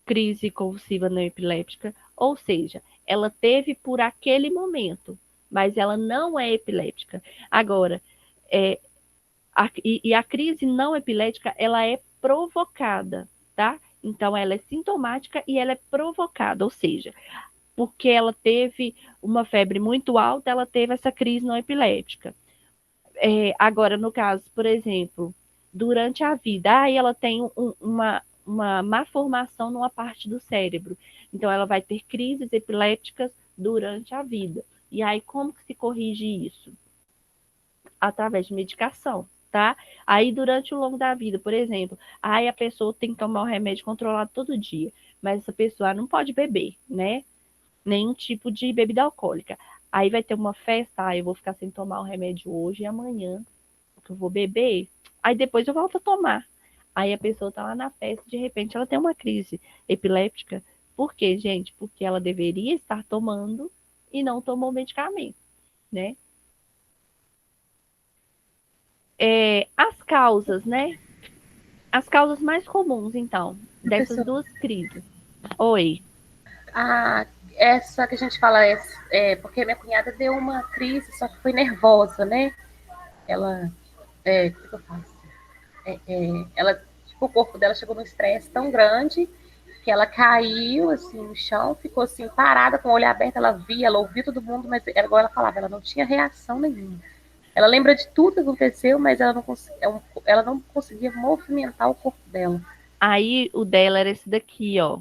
crise convulsiva não epiléptica, ou seja, ela teve por aquele momento, mas ela não é epiléptica. Agora, a crise não epilética, ela é provocada, tá? Então, ela é sintomática e ela é provocada, ou seja, porque ela teve uma febre muito alta, ela teve essa crise não epilética. Agora, no caso, por exemplo, durante a vida, aí ela tem uma má formação numa parte do cérebro. Então, ela vai ter crises epilépticas durante a vida. E aí, como que se corrige isso? Através de medicação, tá? Aí, durante o longo da vida, por exemplo, aí a pessoa tem que tomar o remédio controlado todo dia, mas essa pessoa não pode beber, né? Nenhum tipo de bebida alcoólica. Aí vai ter uma festa, eu vou ficar sem tomar o remédio hoje e amanhã, porque eu vou beber, aí depois eu volto a tomar. Aí a pessoa tá lá na festa, de repente ela tem uma crise epiléptica. Por quê, gente? Porque ela deveria estar tomando e não tomou o medicamento, né? As causas, né? As causas mais comuns, então, dessas Professor, duas crises. Oi. essa que a gente fala porque minha cunhada deu uma crise, só que foi nervosa, né? Ela, o que eu faço? Ela, tipo, o corpo dela chegou num estresse tão grande que ela caiu assim no chão, ficou assim parada com o olho aberto, ela via, ela ouvia todo mundo, mas igual ela falava, ela não tinha reação nenhuma. Ela lembra de tudo que aconteceu, mas ela não conseguia movimentar o corpo dela. Aí o dela era esse daqui, ó.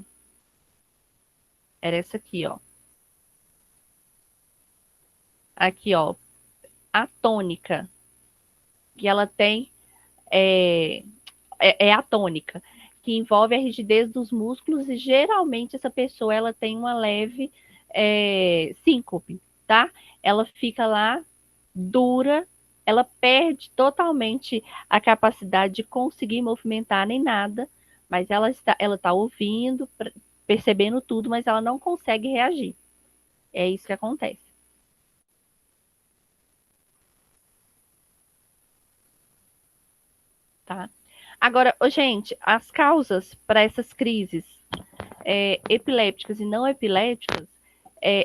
Era essa aqui, ó. Aqui, ó. A tônica. Que ela tem é a tônica, que envolve a rigidez dos músculos e geralmente essa pessoa ela tem uma leve síncope, tá? Ela fica lá dura, ela perde totalmente a capacidade de conseguir movimentar nem nada, mas ela está ouvindo, percebendo tudo, mas ela não consegue reagir. É isso que acontece. Tá? Agora, gente, as causas para essas crises epilépticas e não epilépticas,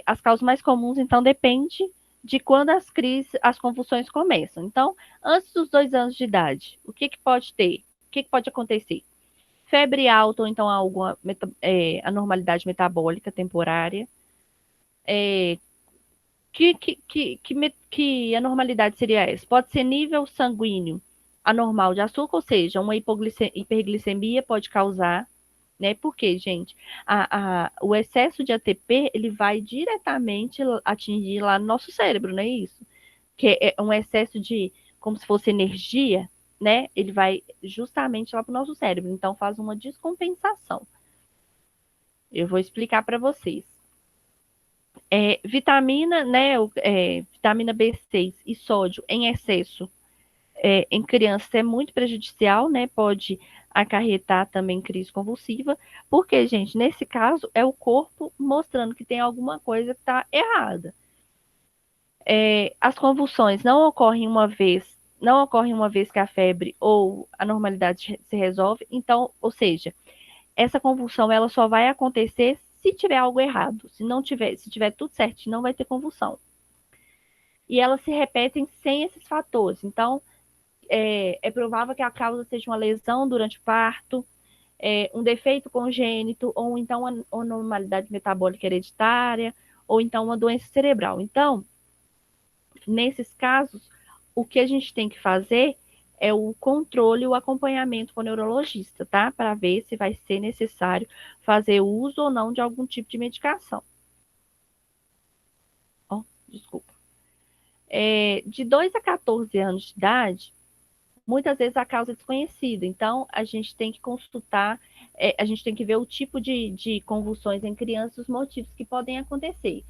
as causas mais comuns, então, depende de quando as convulsões começam. Então, antes dos 2 anos de idade, o que pode ter? O que pode acontecer? Febre alta ou então alguma anormalidade metabólica temporária. Que anormalidade seria essa? Pode ser nível sanguíneo anormal de açúcar, ou seja, uma hiperglicemia pode causar, né? Porque, gente, o excesso de ATP ele vai diretamente atingir lá no nosso cérebro, não é isso? Que é um excesso de, como se fosse energia, né? Ele vai justamente lá para o nosso cérebro. Então, faz uma descompensação. Eu vou explicar para vocês. Vitamina, né? Vitamina B6 e sódio em excesso em crianças é muito prejudicial, né? Pode acarretar também crise convulsiva, porque, gente, nesse caso é o corpo mostrando que tem alguma coisa que está errada. As convulsões não ocorrem uma vez que a febre ou a normalidade se resolve, então, ou seja, essa convulsão ela só vai acontecer se tiver algo errado. Se tiver tudo certo, não vai ter convulsão. E elas se repetem sem esses fatores. Então, é provável que a causa seja uma lesão durante o parto, um defeito congênito, ou então uma anormalidade metabólica hereditária, ou então uma doença cerebral. Então, nesses casos, o que a gente tem que fazer é o controle e o acompanhamento com o neurologista, tá? Para ver se vai ser necessário fazer uso ou não de algum tipo de medicação. Desculpa. De 2 a 14 anos de idade, muitas vezes a causa é desconhecida. Então, a gente tem que consultar, a gente tem que ver o tipo de convulsões em crianças, os motivos que podem acontecer.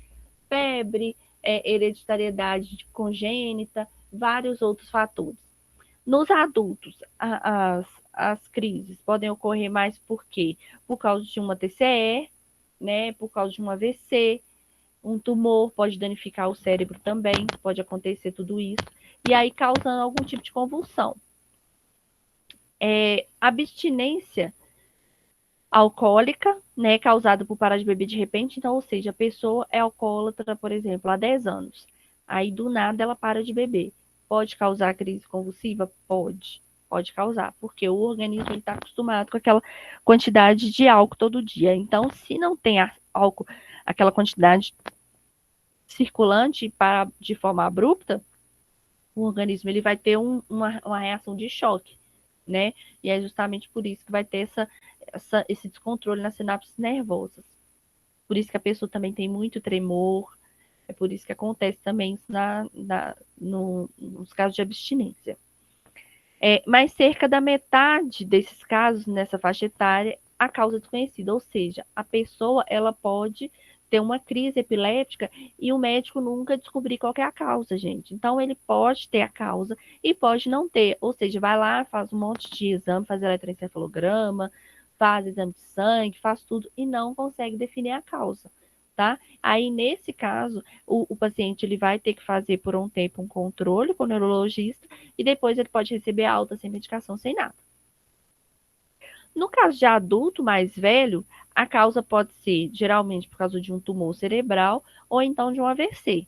Febre, hereditariedade congênita, vários outros fatores. Nos adultos, as crises podem ocorrer mais por quê? Por causa de uma TCE, né? Por causa de um AVC, um tumor pode danificar o cérebro também, pode acontecer tudo isso, e aí causando algum tipo de convulsão. Abstinência alcoólica, né, causada por parar de beber de repente, então, ou seja, a pessoa é alcoólatra, por exemplo, há 10 anos, aí do nada ela para de beber. Pode causar crise convulsiva? Pode causar, porque o organismo está acostumado com aquela quantidade de álcool todo dia. Então, se não tem álcool aquela quantidade circulante para de forma abrupta, o organismo ele vai ter uma reação de choque, né? E é justamente por isso que vai ter esse descontrole nas sinapses nervosas. Por isso que a pessoa também tem muito tremor, é por isso que acontece também isso nos casos de abstinência. Mas cerca da metade desses casos, nessa faixa etária, a causa é desconhecida, ou seja, a pessoa ela pode ter uma crise epiléptica e o médico nunca descobrir qual é a causa, gente. Então, ele pode ter a causa e pode não ter, ou seja, vai lá, faz um monte de exame, faz eletroencefalograma, faz exame de sangue, faz tudo e não consegue definir a causa, tá? Aí, nesse caso, o paciente ele vai ter que fazer por um tempo um controle com o neurologista e depois ele pode receber alta sem medicação, sem nada. No caso de adulto mais velho, a causa pode ser geralmente por causa de um tumor cerebral ou então de um AVC.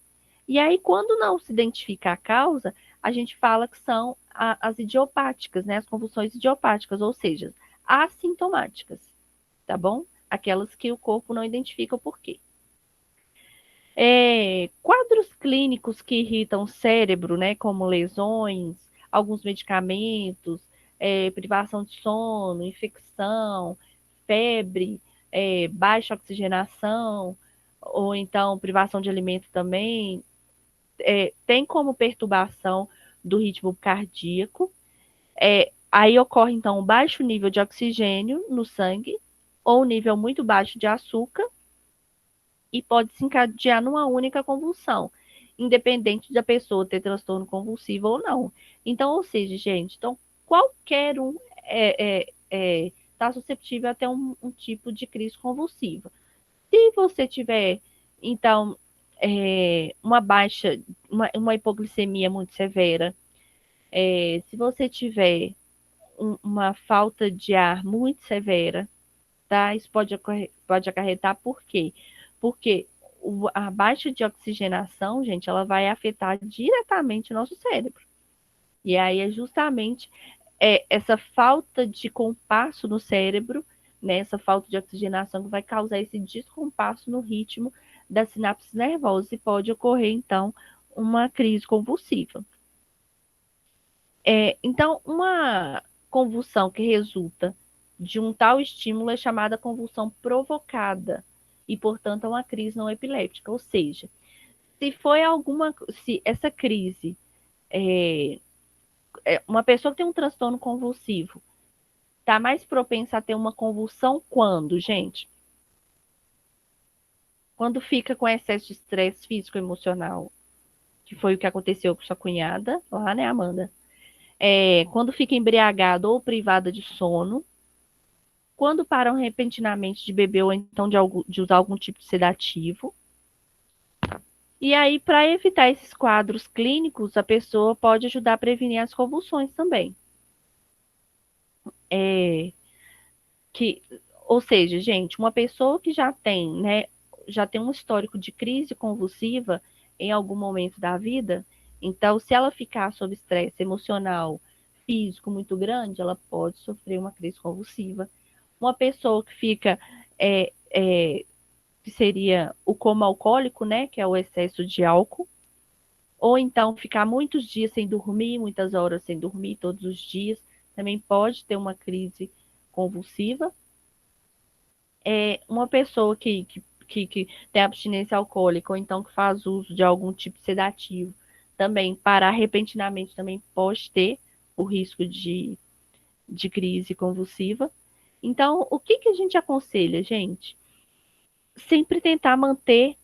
E aí, quando não se identifica a causa, a gente fala que são as idiopáticas, né? As convulsões idiopáticas, ou seja, assintomáticas, tá bom? Aquelas que o corpo não identifica o porquê. Quadros clínicos que irritam o cérebro, né, como lesões, alguns medicamentos, privação de sono, infecção, febre, baixa oxigenação, ou então privação de alimento também, tem como perturbação do ritmo cardíaco. Aí ocorre, então, um baixo nível de oxigênio no sangue, ou um nível muito baixo de açúcar, e pode se encadear numa única convulsão, independente da pessoa ter transtorno convulsivo ou não. Então, ou seja, gente, então qualquer um está suscetível a ter um tipo de crise convulsiva. Se você tiver, então, uma hipoglicemia muito severa, se você tiver uma falta de ar muito severa, tá? Isso pode acarretar por quê? Porque a baixa de oxigenação, gente, ela vai afetar diretamente o nosso cérebro. E aí é justamente essa falta de compasso no cérebro, né, essa falta de oxigenação que vai causar esse descompasso no ritmo das sinapses nervosas e pode ocorrer, então, uma crise convulsiva. Então, uma convulsão que resulta de um tal estímulo é chamada convulsão provocada e, portanto, é uma crise não epiléptica. Ou seja, se essa crise uma pessoa que tem um transtorno convulsivo está mais propensa a ter uma convulsão quando, gente? Quando fica com excesso de estresse físico e emocional, que foi o que aconteceu com sua cunhada lá, né, Amanda? Quando fica embriagado ou privada de sono, quando param repentinamente de beber ou então de usar algum tipo de sedativo. E aí, para evitar esses quadros clínicos, a pessoa pode ajudar a prevenir as convulsões também. Ou seja, gente, uma pessoa que já tem, né, já tem um histórico de crise convulsiva em algum momento da vida, então, se ela ficar sob estresse emocional, físico muito grande, ela pode sofrer uma crise convulsiva. Uma pessoa que fica, que seria o coma alcoólico, né, que é o excesso de álcool, ou então ficar muitos dias sem dormir, muitas horas sem dormir, todos os dias, também pode ter uma crise convulsiva. Uma pessoa que tem abstinência alcoólica, ou então que faz uso de algum tipo de sedativo, também parar repentinamente também pode ter o risco de crise convulsiva. Então, o que a gente aconselha, gente? Sempre tentar manter,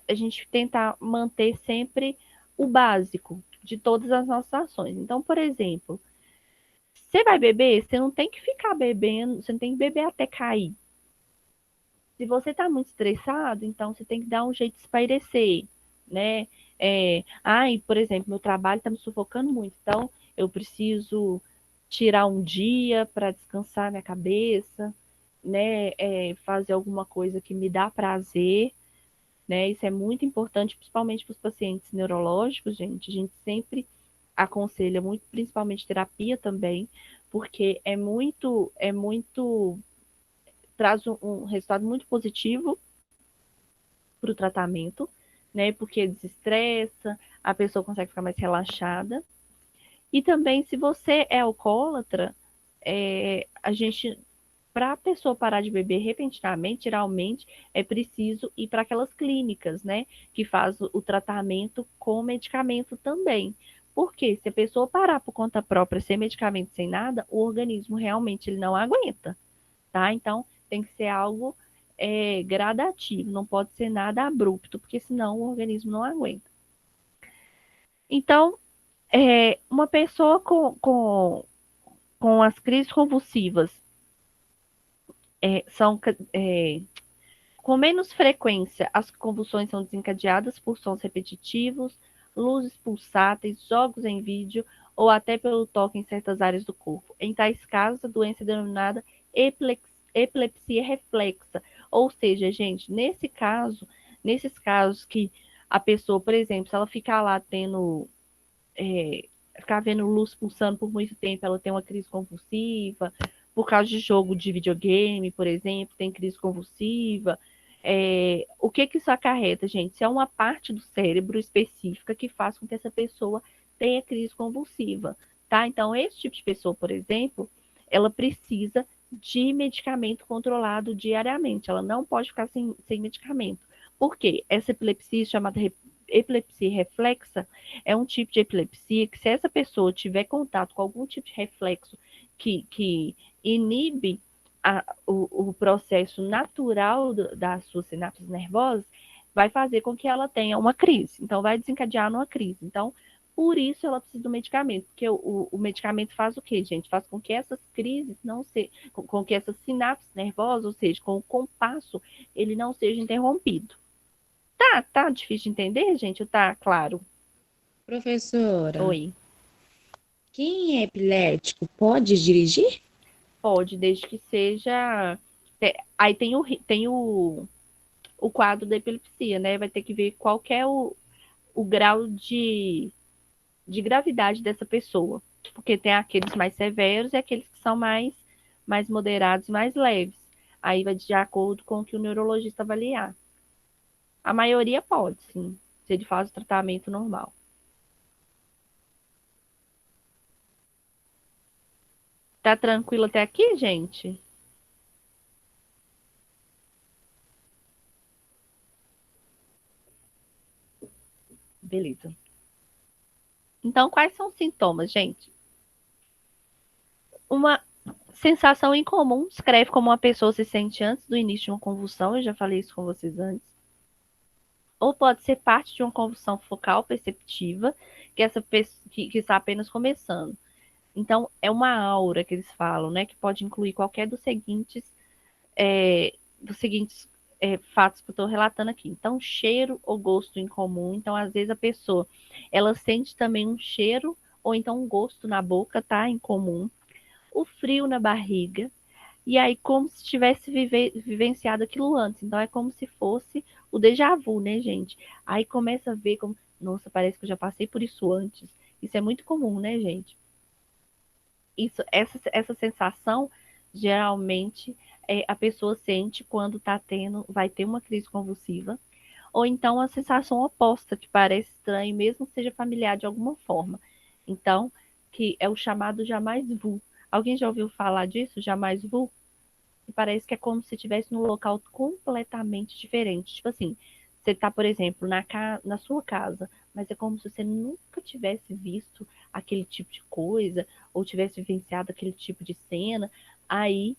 a gente tentar manter sempre o básico de todas as nossas ações. Então, por exemplo, você vai beber, você não tem que ficar bebendo, você não tem que beber até cair. Se você está muito estressado, então você tem que dar um jeito de espairecer, né? Por exemplo, meu trabalho está me sufocando muito, então eu preciso tirar um dia para descansar minha cabeça, né? Fazer alguma coisa que me dá prazer, né? Isso é muito importante, principalmente para os pacientes neurológicos, gente. A gente sempre aconselha muito, principalmente terapia também, porque traz um resultado muito positivo para o tratamento, né? Porque desestressa, a pessoa consegue ficar mais relaxada. E também, se você é alcoólatra, a gente, para a pessoa parar de beber repentinamente, geralmente é preciso ir para aquelas clínicas, né? Que faz o tratamento com medicamento também. Porque se a pessoa parar por conta própria, sem medicamento, sem nada, o organismo realmente ele não aguenta, tá? Então, tem que ser algo gradativo, não pode ser nada abrupto, porque senão o organismo não aguenta. Então, uma pessoa com as crises convulsivas são com menos frequência, as convulsões são desencadeadas por sons repetitivos, luzes pulsáteis, jogos em vídeo ou até pelo toque em certas áreas do corpo. Em tais casos, a doença é denominada epilepsia reflexa. Ou seja, gente, nesses casos que a pessoa, por exemplo, se ela ficar lá ficar vendo luz pulsando por muito tempo, ela tem uma crise convulsiva, por causa de jogo de videogame, por exemplo, tem crise convulsiva. O que isso acarreta, gente? Isso é uma parte do cérebro específica que faz com que essa pessoa tenha crise convulsiva, tá? Então, esse tipo de pessoa, por exemplo, ela precisa de medicamento controlado diariamente. Ela não pode ficar sem medicamento. Por quê? Essa epilepsia chamada epilepsia reflexa é um tipo de epilepsia que, se essa pessoa tiver contato com algum tipo de reflexo que inibe o processo natural das suas sinapses nervosas, vai fazer com que ela tenha uma crise. Então, vai desencadear numa crise. Então, por isso ela precisa do medicamento, porque o medicamento faz o quê, gente? Faz com que essas crises não se, com que essas sinapses nervosas, ou seja, com o compasso, ele não seja interrompido. Tá difícil de entender, gente? Ou tá claro? Professora, Oi. quem é epilético pode dirigir? Pode, desde que seja. Aí tem o quadro da epilepsia, né? Vai ter que ver qual que é o grau de gravidade dessa pessoa. Porque tem aqueles mais severos e aqueles que são mais moderados e mais leves. Aí vai de acordo com o que o neurologista avaliar. A maioria pode, sim, se ele faz o tratamento normal. Tá tranquilo até aqui, gente? Beleza. Então, quais são os sintomas, gente? Uma sensação incomum descreve como uma pessoa se sente antes do início de uma convulsão, eu já falei isso com vocês antes. Ou pode ser parte de uma convulsão focal perceptiva, que está apenas começando. Então, é uma aura que eles falam, né? Que pode incluir qualquer dos seguintes fatos que eu estou relatando aqui. Então, cheiro ou gosto incomum. Então, às vezes a pessoa, ela sente também um cheiro ou então um gosto na boca, tá? Incomum. O frio na barriga. E aí, como se tivesse vivenciado aquilo antes. Então, é como se fosse o déjà vu, né, gente? Aí começa a ver como, nossa, parece que eu já passei por isso antes. Isso é muito comum, né, gente? Essa sensação, geralmente, a pessoa sente quando vai ter uma crise convulsiva, ou então a sensação oposta, que parece estranho, mesmo que seja familiar de alguma forma. Então, que é o chamado jamais vu. Alguém já ouviu falar disso, jamais vu? E parece que é como se estivesse num local completamente diferente. Tipo assim, você está, por exemplo, na sua casa, mas é como se você nunca tivesse visto aquele tipo de coisa, ou tivesse vivenciado aquele tipo de cena. Aí,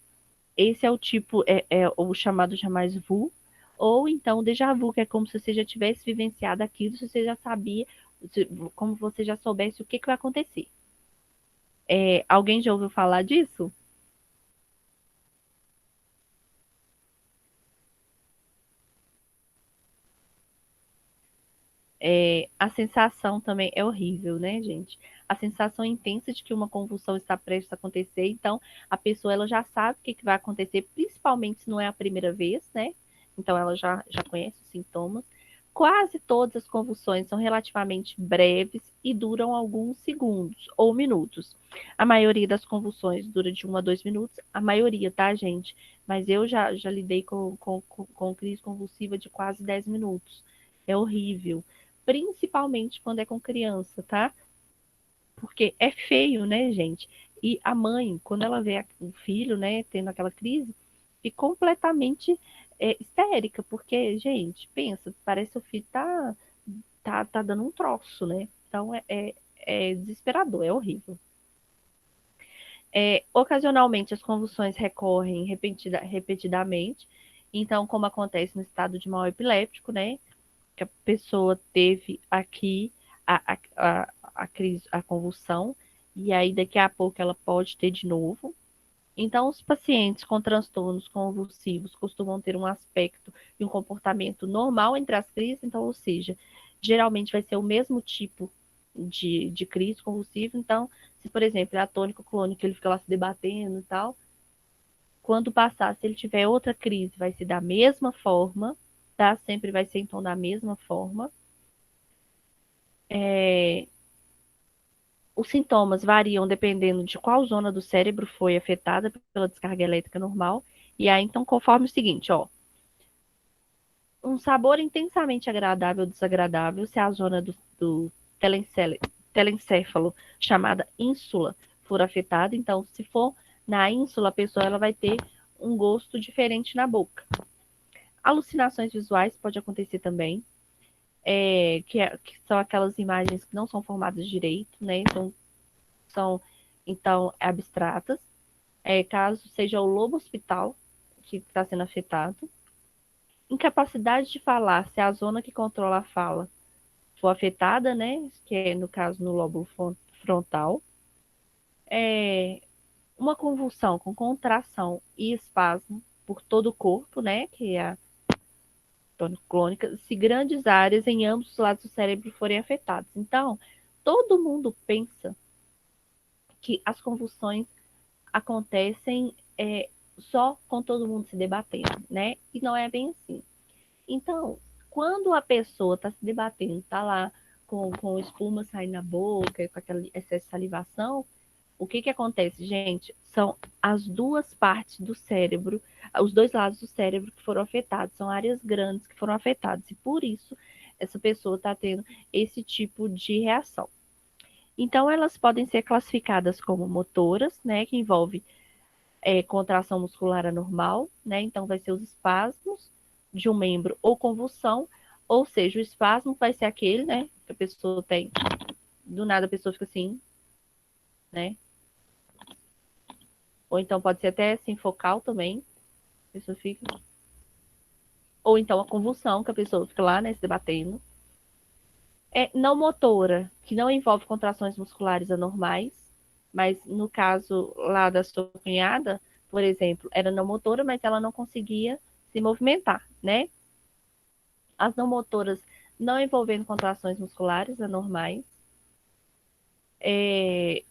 esse é o tipo, é o chamado jamais vu, ou então déjà vu, que é como se você já tivesse vivenciado aquilo, se você já sabia, como você já soubesse o que vai acontecer. Alguém já ouviu falar disso? A sensação também é horrível, né, gente? A sensação intensa de que uma convulsão está prestes a acontecer, então a pessoa ela já sabe o que vai acontecer, principalmente se não é a primeira vez, né? Então ela já conhece os sintomas. Quase todas as convulsões são relativamente breves e duram alguns segundos ou minutos. A maioria das convulsões dura de 1 a 2 minutos, a maioria, tá, gente? Mas eu já lidei com crise convulsiva de quase 10 minutos. É horrível. Principalmente quando é com criança, tá? Porque é feio, né, gente? E a mãe, quando ela vê o filho, né, tendo aquela crise, fica completamente histérica, porque, gente, pensa, parece que o filho tá dando um troço, né? Então é desesperador, é horrível. Ocasionalmente as convulsões recorrem repetidamente, então, como acontece no estado de mal epiléptico, né? Que a pessoa teve aqui a crise, a convulsão, e aí daqui a pouco ela pode ter de novo. Então, os pacientes com transtornos convulsivos costumam ter um aspecto e um comportamento normal entre as crises, então, ou seja, geralmente vai ser o mesmo tipo de crise convulsiva. Então, se, por exemplo, é atônico clônico, ele fica lá se debatendo e tal, quando passar, se ele tiver outra crise, vai ser da mesma forma, tá? Sempre vai ser, então, da mesma forma. Os sintomas variam dependendo de qual zona do cérebro foi afetada pela descarga elétrica normal. E aí, então, conforme o seguinte, ó. Um sabor intensamente agradável ou desagradável se a zona do telencéfalo, chamada ínsula, for afetada. Então, se for na ínsula, a pessoa ela vai ter um gosto diferente na boca. Alucinações visuais pode acontecer também, que são aquelas imagens que não são formadas direito, né? São então abstratas. Caso seja o lobo hospital que está sendo afetado. Incapacidade de falar, se a zona que controla a fala for afetada, né? Que é, no caso, no lóbulo frontal. Uma convulsão com contração e espasmo por todo o corpo, né? Que é a tônico-clônica, se grandes áreas em ambos os lados do cérebro forem afetadas. Então, todo mundo pensa que as convulsões acontecem só com todo mundo se debatendo, né? E não é bem assim. Então, quando a pessoa está se debatendo, está lá com espuma saindo na boca, com aquele excesso de salivação, o que acontece, gente? São as duas partes do cérebro, os dois lados do cérebro que foram afetados, são áreas grandes que foram afetadas, e por isso essa pessoa está tendo esse tipo de reação. Então, elas podem ser classificadas como motoras, né, que envolve contração muscular anormal, né, então vai ser os espasmos de um membro ou convulsão, ou seja, o espasmo vai ser aquele, né, que a pessoa tem, do nada a pessoa fica assim, né, ou então pode ser até assim, focal também, a pessoa fica, ou então a convulsão, que a pessoa fica lá, né, se debatendo. Não motora, que não envolve contrações musculares anormais, mas no caso lá da sua cunhada, por exemplo, era não motora, mas ela não conseguia se movimentar, né? As não motoras não envolvendo contrações musculares anormais.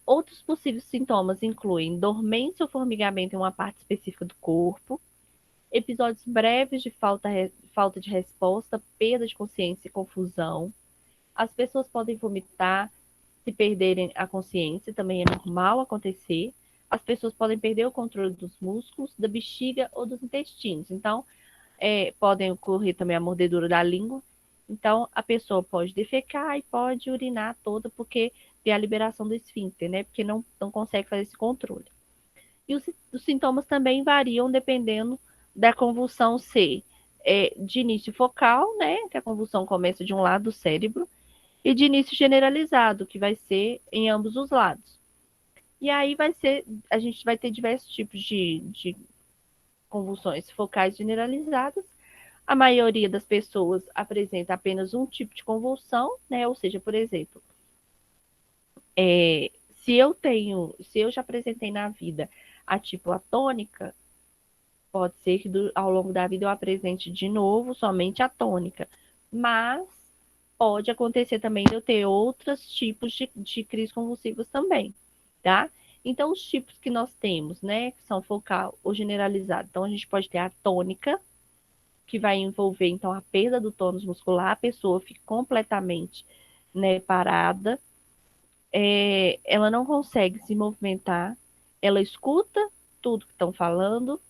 Outros possíveis sintomas incluem dormência ou formigamento em uma parte específica do corpo, episódios breves de falta de resposta, perda de consciência e confusão. As pessoas podem vomitar, se perderem a consciência, também é normal acontecer. As pessoas podem perder o controle dos músculos, da bexiga ou dos intestinos. Então, podem ocorrer também a mordedura da língua. Então, a pessoa pode defecar e pode urinar toda, porque tem a liberação do esfíncter, né? Porque não consegue fazer esse controle. E os sintomas também variam dependendo da convulsão ser de início focal, né? Que a convulsão começa de um lado do cérebro, e de início generalizado, que vai ser em ambos os lados. E aí a gente vai ter diversos tipos de convulsões focais generalizadas. A maioria das pessoas apresenta apenas um tipo de convulsão, né? Ou seja, por exemplo, se eu já apresentei na vida a tipo atônica, pode ser que ao longo da vida eu apresente de novo somente a tônica, mas pode acontecer também de eu ter outros tipos de crises convulsivas também, tá? Então, os tipos que nós temos, né, que são focal ou generalizado. Então, a gente pode ter a tônica, que vai envolver, então, a perda do tônus muscular, a pessoa fica completamente, né, parada, ela não consegue se movimentar, ela escuta tudo que estão falando,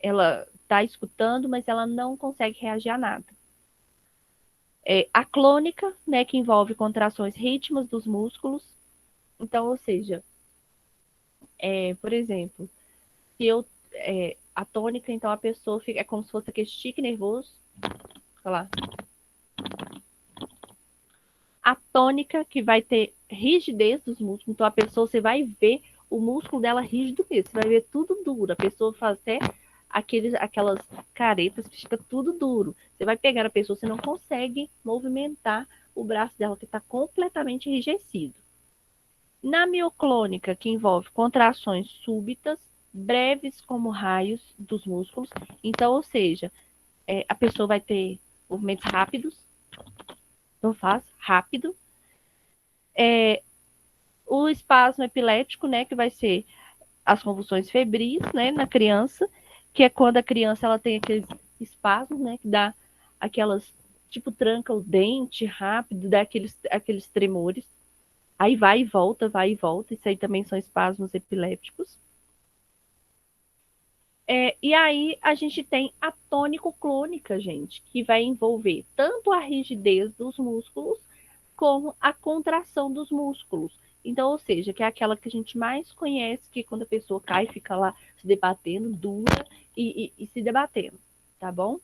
ela está escutando, mas ela não consegue reagir a nada. A clônica, né, que envolve contrações rítmicas dos músculos. Então, ou seja, por exemplo, se eu a tônica, então a pessoa fica, é como se fosse aquele tique nervoso, sei lá. A tônica, que vai ter rigidez dos músculos, então a pessoa, você vai ver o músculo dela rígido mesmo, você vai ver tudo duro, a pessoa faz até aquelas caretas que fica tudo duro. Você vai pegar a pessoa, você não consegue movimentar o braço dela, que está completamente enrijecido. Na mioclônica, que envolve contrações súbitas, breves como raios dos músculos, então, ou seja, a pessoa vai ter movimentos rápidos, não faz rápido. O espasmo epilético, né, que vai ser as convulsões febris, né, na criança, que é quando a criança ela tem aqueles espasmos, né, que dá aquelas, tipo, tranca o dente rápido, dá aqueles tremores. Aí vai e volta, isso aí também são espasmos epilépticos. E aí a gente tem a tônico-clônica, gente, que vai envolver tanto a rigidez dos músculos como a contração dos músculos. Então, ou seja, que é aquela que a gente mais conhece, que quando a pessoa cai, fica lá se debatendo, dura e se debatendo, tá bom?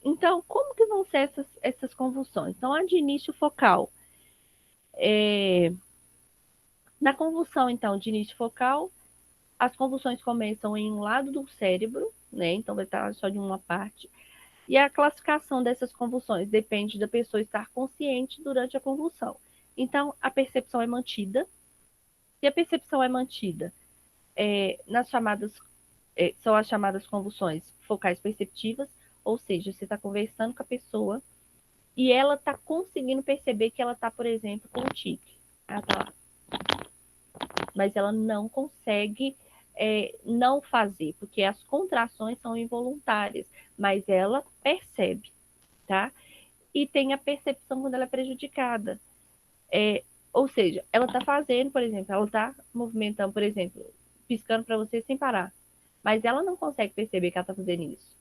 Então, como que vão ser essas convulsões? Então, a de início focal. Na convulsão, então, de início focal, as convulsões começam em um lado do cérebro, né? Então, vai estar só de uma parte. E a classificação dessas convulsões depende da pessoa estar consciente durante a convulsão. Então, a percepção é mantida. Se a percepção é mantida, são as chamadas convulsões focais perceptivas, ou seja, você está conversando com a pessoa e ela está conseguindo perceber que ela está, por exemplo, com um tique. Ela está lá. Mas ela não consegue não fazer, porque as contrações são involuntárias, mas ela percebe, tá? E tem a percepção quando ela é prejudicada. Ou seja, ela está fazendo, por exemplo, ela está movimentando, por exemplo, piscando para você sem parar, mas ela não consegue perceber que ela está fazendo isso.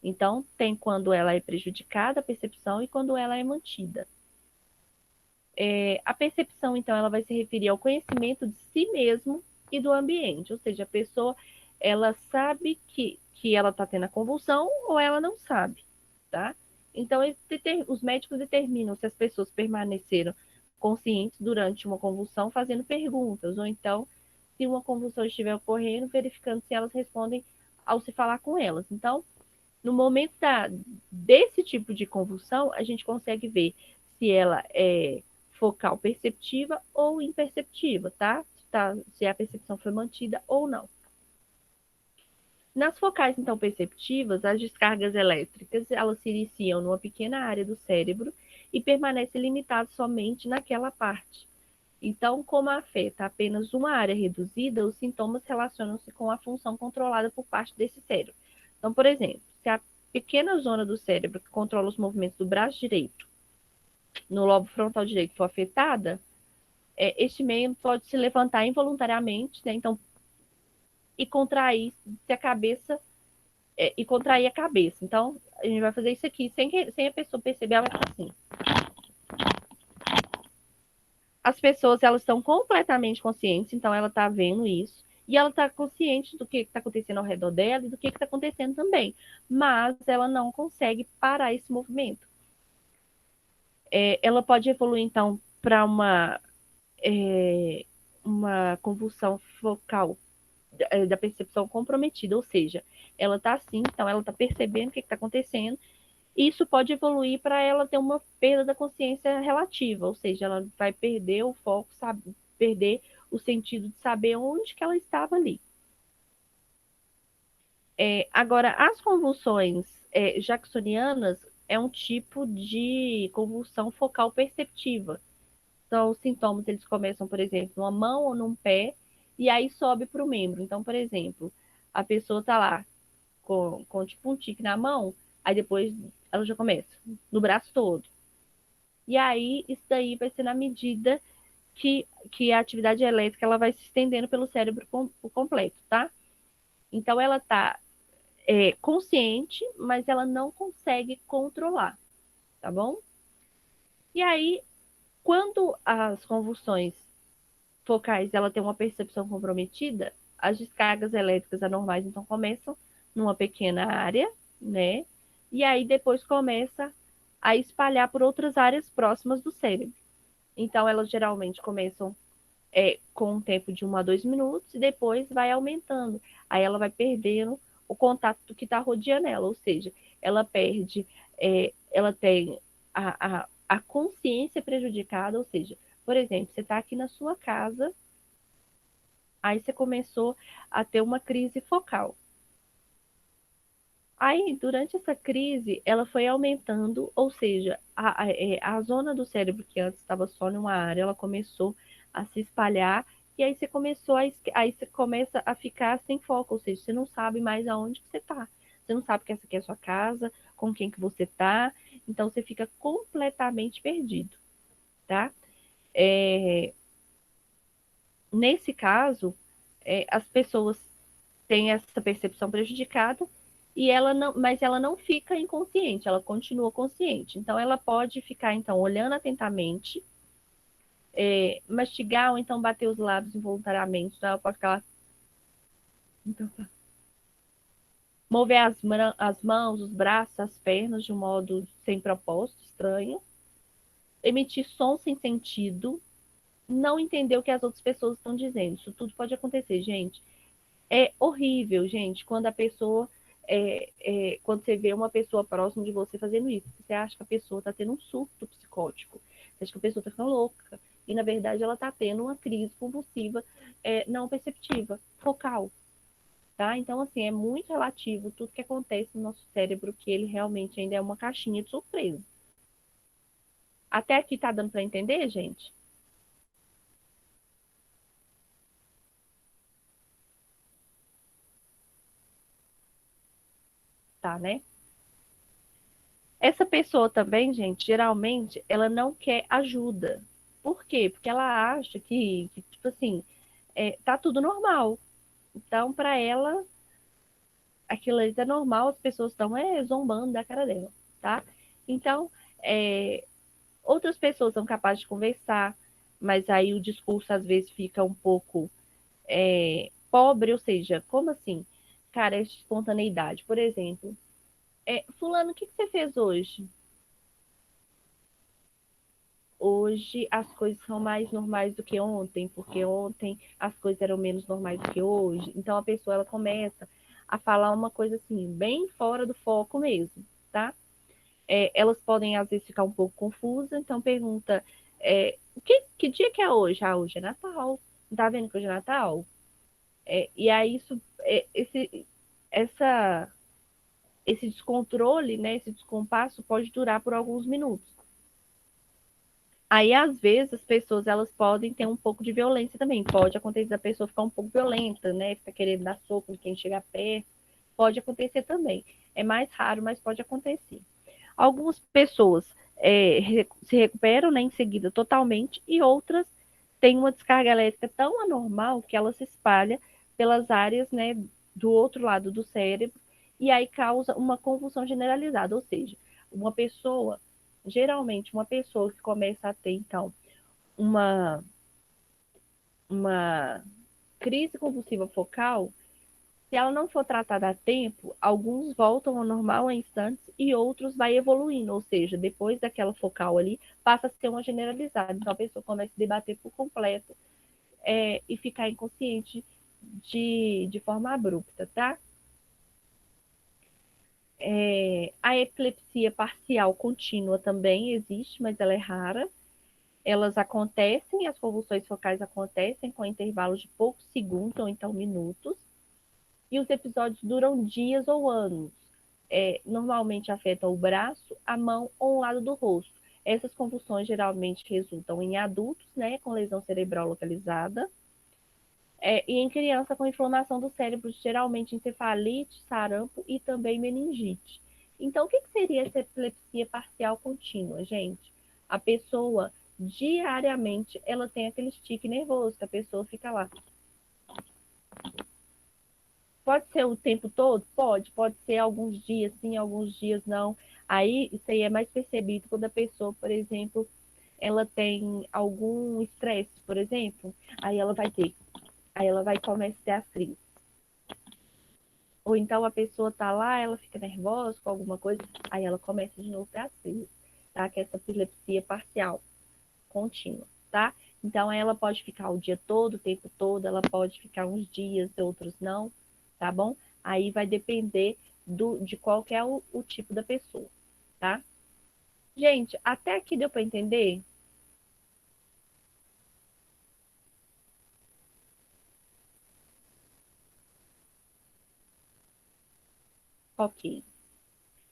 Então, tem quando ela é prejudicada, a percepção, e quando ela é mantida. A percepção, então, ela vai se referir ao conhecimento de si mesmo e do ambiente, ou seja, a pessoa, ela sabe que ela está tendo a convulsão ou ela não sabe, tá? Então, os médicos determinam se as pessoas permaneceram conscientes durante uma convulsão, fazendo perguntas, ou então, se uma convulsão estiver ocorrendo, verificando se elas respondem ao se falar com elas. Então, no momento desse tipo de convulsão, a gente consegue ver se ela é focal perceptiva ou imperceptiva, tá? Se a percepção foi mantida ou não. Nas focais, então, perceptivas, as descargas elétricas, elas se iniciam numa pequena área do cérebro e permanecem limitadas somente naquela parte. Então, como afeta apenas uma área reduzida, os sintomas relacionam-se com a função controlada por parte desse cérebro. Então, por exemplo, se a pequena zona do cérebro que controla os movimentos do braço direito no lobo frontal direito for afetada, este meio pode se levantar involuntariamente, né? Então, e contrair se a cabeça e contrair a cabeça. Então, a gente vai fazer isso aqui sem a pessoa perceber, ela vai ficar assim. As pessoas, elas estão completamente conscientes, então ela está vendo isso, e ela está consciente do que está acontecendo ao redor dela e do que está acontecendo também, mas ela não consegue parar esse movimento. Ela pode evoluir, então, para uma convulsão focal da percepção comprometida, ou seja, ela está assim, então ela está percebendo o que está acontecendo, e isso pode evoluir para ela ter uma perda da consciência relativa, ou seja, ela vai perder o foco, perder o sentido de saber onde que ela estava ali. Agora, as convulsões jacksonianas é um tipo de convulsão focal perceptiva. Então, os sintomas, eles começam, por exemplo, numa mão ou num pé, e aí sobe para o membro. Então, por exemplo, a pessoa está lá com tipo um tique na mão, aí depois ela já começa no braço todo. E aí, isso daí vai ser na medida que a atividade elétrica ela vai se estendendo pelo cérebro por completo, tá? Então, ela tá consciente, mas ela não consegue controlar, tá bom? E aí, quando as convulsões focais ela tem uma percepção comprometida, as descargas elétricas anormais então começam numa pequena área, né? E aí depois começa a espalhar por outras áreas próximas do cérebro. Então elas geralmente começam com um tempo de 1 a 2 minutos e depois vai aumentando. Aí ela vai perdendo o contato do que está rodeando ela, ou seja, ela perde, ela tem a consciência prejudicada, ou seja, por exemplo, você está aqui na sua casa, aí você começou a ter uma crise focal. Aí, durante essa crise, ela foi aumentando, ou seja, a zona do cérebro que antes estava só numa área, ela começou a se espalhar, e aí aí você começa a ficar sem foco, ou seja, você não sabe mais aonde que você está. Você não sabe que essa aqui é a sua casa, com quem que você está, então você fica completamente perdido, tá? Nesse caso, as pessoas têm essa percepção prejudicada mas ela não fica inconsciente, ela continua consciente. Então, ela pode ficar então olhando atentamente, mastigar ou então bater os lábios involuntariamente. Então, ela pode ficar então, mover as mãos, os braços, as pernas de um modo sem propósito, estranho, emitir som sem sentido, não entender o que as outras pessoas estão dizendo. Isso tudo pode acontecer, gente. É horrível, gente, quando a pessoa, quando você vê uma pessoa próxima de você fazendo isso. Você acha que a pessoa está tendo um surto psicótico. Você acha que a pessoa está ficando louca. E, na verdade, ela está tendo uma crise convulsiva não perceptiva, focal. Tá? Então, assim, é muito relativo tudo que acontece no nosso cérebro, que ele realmente ainda é uma caixinha de surpresa. Até aqui tá dando para entender, gente? Tá, né? Essa pessoa também, gente, geralmente, ela não quer ajuda. Por quê? Porque ela acha que tipo assim, tá tudo normal. Então, para ela, aquilo ali tá normal, as pessoas estão zombando da cara dela, tá? Então, outras pessoas são capazes de conversar, mas aí o discurso às vezes fica um pouco pobre, ou seja, como assim? Cara, é espontaneidade. Por exemplo, fulano, o que você fez hoje? Hoje as coisas são mais normais do que ontem, porque ontem as coisas eram menos normais do que hoje. Então a pessoa ela começa a falar uma coisa assim, bem fora do foco mesmo, tá? Elas podem às vezes ficar um pouco confusas, então pergunta, que dia que é hoje? Ah, hoje é Natal. Não tá vendo que hoje é Natal? E aí essa, esse descontrole, né, esse descompasso pode durar por alguns minutos. Aí, às vezes, as pessoas elas podem ter um pouco de violência também. Pode acontecer da pessoa ficar um pouco violenta, né? Ficar querendo dar soco em quem chega perto. Pode acontecer também. É mais raro, mas pode acontecer. Algumas pessoas se recuperam, né, em seguida totalmente, e outras têm uma descarga elétrica tão anormal que ela se espalha pelas áreas, né, do outro lado do cérebro, e aí causa uma convulsão generalizada. Ou seja, uma pessoa geralmente uma pessoa que começa a ter, então, uma crise convulsiva focal, se ela não for tratada a tempo, alguns voltam ao normal em instantes e outros vai evoluindo, ou seja, depois daquela focal ali, passa a ser uma generalizada. Então a pessoa começa a debater por completo e ficar inconsciente de forma abrupta, tá? A epilepsia parcial contínua também existe, mas ela é rara. Elas acontecem, as convulsões focais acontecem com intervalos de poucos segundos ou então minutos, e os episódios duram dias ou anos. Normalmente afetam o braço, a mão ou um lado do rosto. Essas convulsões geralmente resultam em adultos, né, com lesão cerebral localizada. E em criança com inflamação do cérebro, geralmente encefalite, sarampo e também meningite. Então, o que seria essa epilepsia parcial contínua, gente? A pessoa, diariamente, ela tem aquele tique nervoso, que a pessoa fica lá. Pode ser o tempo todo? Pode ser alguns dias sim, alguns dias não. Aí, isso aí é mais percebido quando a pessoa, por exemplo, ela tem algum estresse, por exemplo, aí ela vai ter, aí ela vai começar a ter as crises. Ou então a pessoa tá lá, ela fica nervosa com alguma coisa, aí ela começa de novo a ter as crises, tá? Que é essa epilepsia parcial, contínua, tá? Então ela pode ficar o dia todo, o tempo todo, ela pode ficar uns dias, outros não, tá bom? Aí vai depender de qual que é o tipo da pessoa, tá? Gente, até aqui deu para entender? Ok.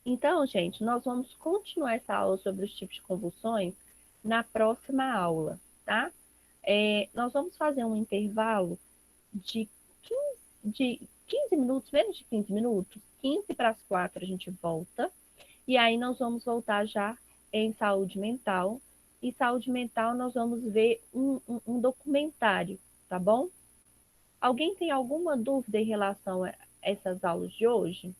Então, gente, nós vamos continuar essa aula sobre os tipos de convulsões na próxima aula, tá? Nós vamos fazer um intervalo de 15 minutos, menos de 15 minutos, 15 para as 4 a gente volta, e aí nós vamos voltar já em saúde mental, e saúde mental nós vamos ver um documentário, tá bom? Alguém tem alguma dúvida em relação a essas aulas de hoje?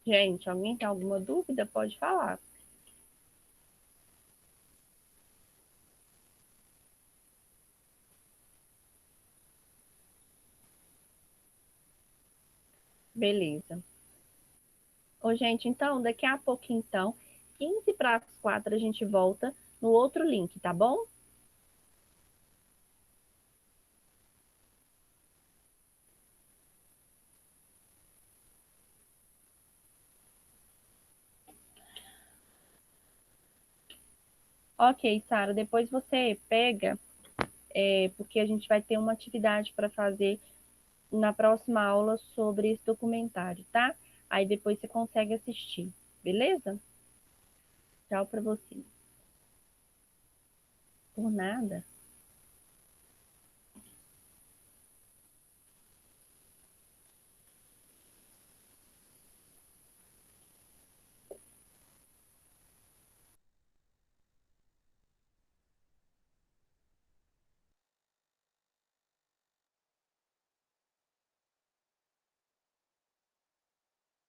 Gente, alguém tem alguma dúvida? Pode falar. Beleza. Ô, gente, então, daqui a pouco, então, 15 para as 4 a gente volta no outro link, tá bom? Ok, Sara, depois você pega, porque a gente vai ter uma atividade para fazer na próxima aula sobre esse documentário, tá? Aí depois você consegue assistir, beleza? Tchau para você. Por nada.